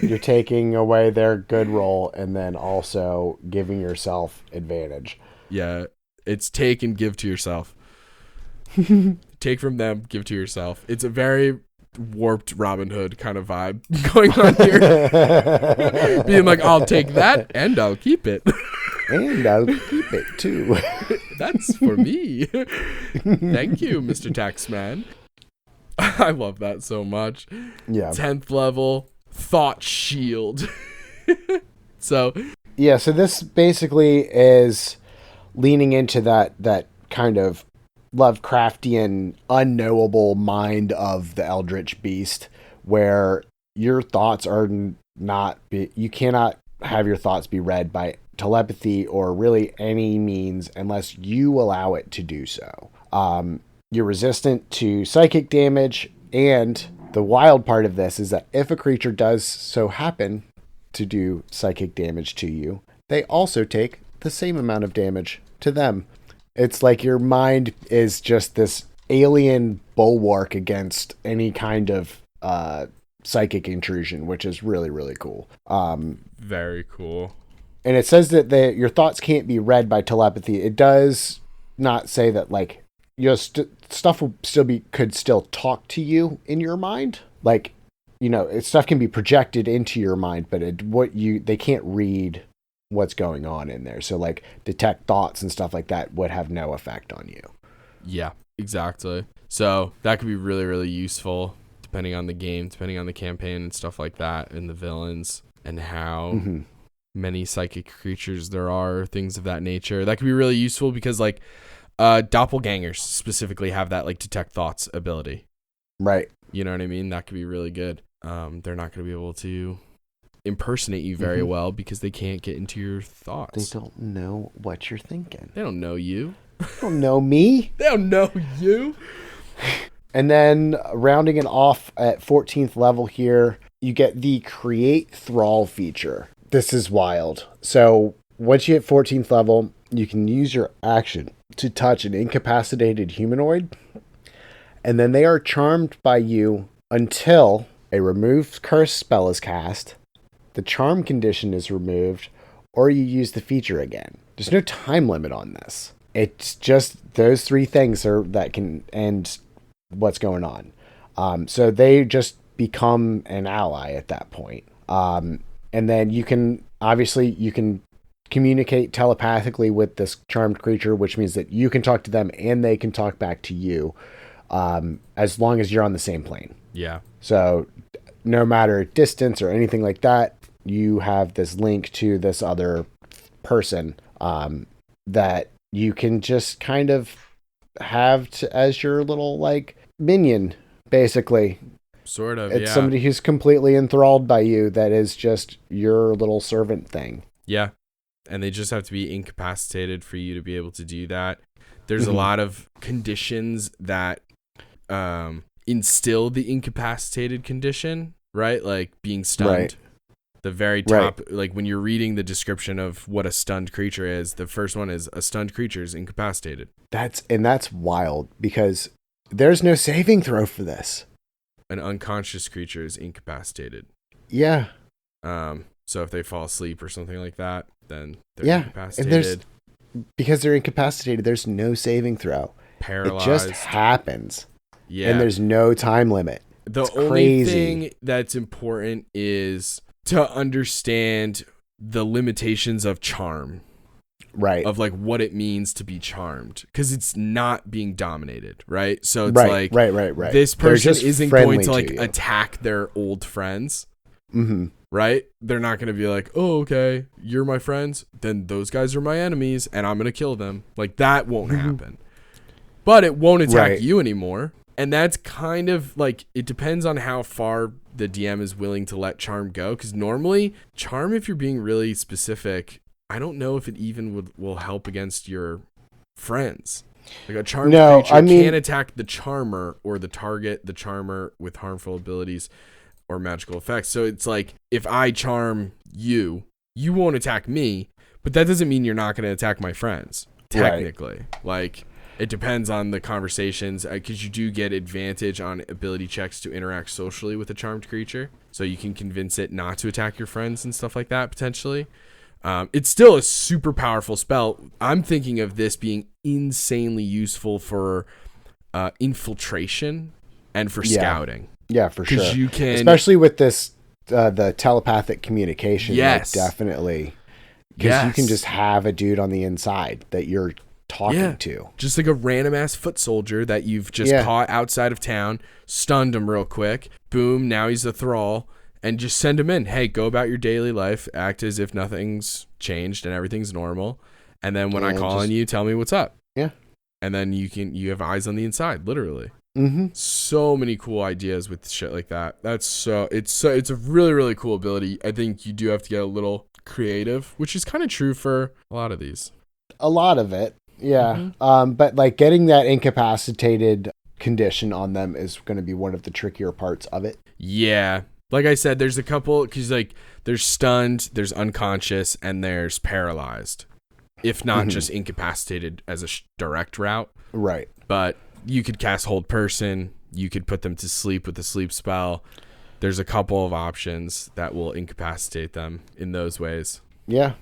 [SPEAKER 2] You're taking away their good roll and then also giving yourself advantage.
[SPEAKER 3] Yeah, it's take and give to yourself. Take from them, give to yourself. It's a very warped Robin Hood kind of vibe going on here. Being like, I'll take that and I'll keep it.
[SPEAKER 2] And I'll keep it too.
[SPEAKER 3] That's for me. Thank you, Mr. Taxman. I love that so much.
[SPEAKER 2] Yeah.
[SPEAKER 3] 10th level, Thought Shield. So
[SPEAKER 2] this basically is leaning into that kind of Lovecraftian unknowable mind of the Eldritch Beast, where your thoughts are you cannot have your thoughts be read by telepathy or really any means unless you allow it to do so. You're resistant to psychic damage, and The wild part of this is that if a creature does so happen to do psychic damage to you, they also take the same amount of damage to them. It's like your mind is just this alien bulwark against any kind of psychic intrusion, which is really, really cool.
[SPEAKER 3] Very cool.
[SPEAKER 2] And it says that your thoughts can't be read by telepathy. It does not say that, like, stuff could still talk to you in your mind. Like, stuff can be projected into your mind, but they can't read what's going on in there. So, like, detect thoughts and stuff like that would have no effect on you.
[SPEAKER 3] Yeah, exactly. So that could be really, really useful depending on the game, depending on the campaign and stuff like that, and the villains and how many psychic creatures there are, things of that nature. That could be really useful because, like, doppelgangers specifically have that, like, detect thoughts ability.
[SPEAKER 2] Right.
[SPEAKER 3] You know what I mean? That could be really good. They're not going to be able to impersonate you very well because they can't get into your thoughts.
[SPEAKER 2] They don't know what you're thinking.
[SPEAKER 3] They don't know you.
[SPEAKER 2] They don't know me.
[SPEAKER 3] They don't know you.
[SPEAKER 2] And then rounding it off at 14th level here, you get the Create Thrall feature. This is wild. So once you hit 14th level, you can use your action to touch an incapacitated humanoid, and then they are charmed by you until a remove curse spell is cast, the charm condition is removed, or you use the feature again. There's no time limit on this. It's just those three things that can end what's going on. So they just become an ally at that point. And then you can communicate telepathically with this charmed creature, which means that you can talk to them and they can talk back to you, as long as you're on the same plane.
[SPEAKER 3] Yeah.
[SPEAKER 2] So no matter distance or anything like that, you have this link to this other person that you can just kind of have as your little, like, minion, basically.
[SPEAKER 3] Sort of,
[SPEAKER 2] It's somebody who's completely enthralled by you that is just your little servant thing.
[SPEAKER 3] Yeah. And they just have to be incapacitated for you to be able to do that. There's a lot of conditions that instill the incapacitated condition, right? Like being stunned.
[SPEAKER 2] Right.
[SPEAKER 3] The very top, like when you're reading the description of what a stunned creature is, the first one is a stunned creature is incapacitated.
[SPEAKER 2] That's wild because there's no saving throw for this.
[SPEAKER 3] An unconscious creature is incapacitated.
[SPEAKER 2] Yeah.
[SPEAKER 3] So if they fall asleep or something like that, then they're incapacitated.
[SPEAKER 2] And because they're incapacitated, there's no saving throw.
[SPEAKER 3] Paralyzed.
[SPEAKER 2] It just happens.
[SPEAKER 3] Yeah.
[SPEAKER 2] And there's no time limit.
[SPEAKER 3] The
[SPEAKER 2] it's
[SPEAKER 3] only
[SPEAKER 2] crazy.
[SPEAKER 3] thing that's important is to understand the limitations of charm.
[SPEAKER 2] Right.
[SPEAKER 3] Of, like, what it means to be charmed. Because it's not being dominated, right? So it's
[SPEAKER 2] right.
[SPEAKER 3] This person isn't going to, like,
[SPEAKER 2] you.
[SPEAKER 3] attack their old friends.
[SPEAKER 2] Mm-hmm.
[SPEAKER 3] Right? They're not going to be like, oh, okay, you're my friends. Then those guys are my enemies and I'm going to kill them. Like, that won't happen. But it won't attack you anymore. And that's kind of like, it depends on how far the DM is willing to let charm go. Because normally, charm, if you're being really specific, I don't know if it even will help against your friends. Like a charmed creature can't attack the charmer or the target the charmer with harmful abilities or magical effects. So it's like, if I charm you, you won't attack me, but that doesn't mean you're not going to attack my friends, technically. Like, it depends on the conversations, because you do get advantage on ability checks to interact socially with a charmed creature. So you can convince it not to attack your friends and stuff like that, potentially. It's still a super powerful spell. I'm thinking of this being insanely useful for infiltration and for scouting.
[SPEAKER 2] Yeah, for sure.
[SPEAKER 3] You can,
[SPEAKER 2] especially with this, the telepathic communication.
[SPEAKER 3] Yes.
[SPEAKER 2] Like, definitely. Because you can just have a dude on the inside that you're talking to.
[SPEAKER 3] Just like a random ass foot soldier that you've just caught outside of town, stunned him real quick. Boom, now he's a thrall. And just send him in. Hey, go about your daily life. Act as if nothing's changed and everything's normal. And then when I call on you, tell me what's up.
[SPEAKER 2] Yeah.
[SPEAKER 3] And then you have eyes on the inside, literally.
[SPEAKER 2] Mm-hmm.
[SPEAKER 3] So many cool ideas with shit like that. It's a really, really cool ability. I think you do have to get a little creative, which is kind of true for a lot of these.
[SPEAKER 2] A lot of it. Yeah. But like getting that incapacitated condition on them is going to be one of the trickier parts of it.
[SPEAKER 3] Yeah. Like I said, there's a couple, because like there's stunned, there's unconscious, and there's paralyzed. If not just incapacitated as a direct route.
[SPEAKER 2] Right.
[SPEAKER 3] But you could cast Hold Person. You could put them to sleep with a sleep spell. There's a couple of options that will incapacitate them in those ways.
[SPEAKER 2] Yeah.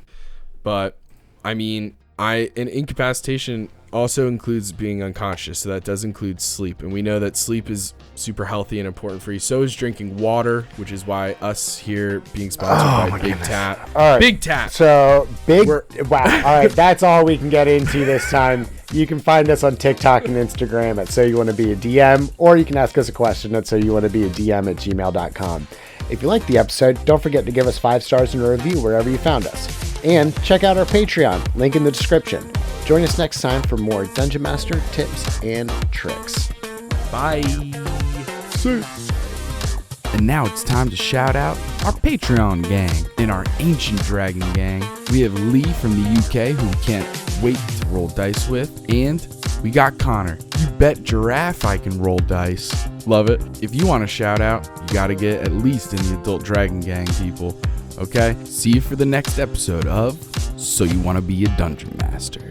[SPEAKER 3] But, I mean, an incapacitation also includes being unconscious, so that does include sleep. And we know that sleep is super healthy and important for you. So is drinking water, which is why us here being sponsored by Big Tap.
[SPEAKER 2] All right.
[SPEAKER 3] Big Tap.
[SPEAKER 2] So, wow. All right, that's all we can get into this time. You can find us on TikTok and Instagram at Soyouwannabeadm, or you can ask us a question at Soyouwannabeadm@gmail.com. If you like the episode, don't forget to give us 5 stars and a review wherever you found us. And check out our Patreon, link in the description. Join us next time for more Dungeon Master tips and tricks.
[SPEAKER 3] Bye.
[SPEAKER 4] And now it's time to shout out our Patreon gang. In our Ancient Dragon gang, we have Lee from the UK, who we can't wait to roll dice with. And we got Connor. You bet Giraffe I can roll dice. Love it. If you want a shout out, you gotta get at least in the Adult Dragon gang, people. Okay? See you for the next episode of So You Wanna Be a Dungeon Master.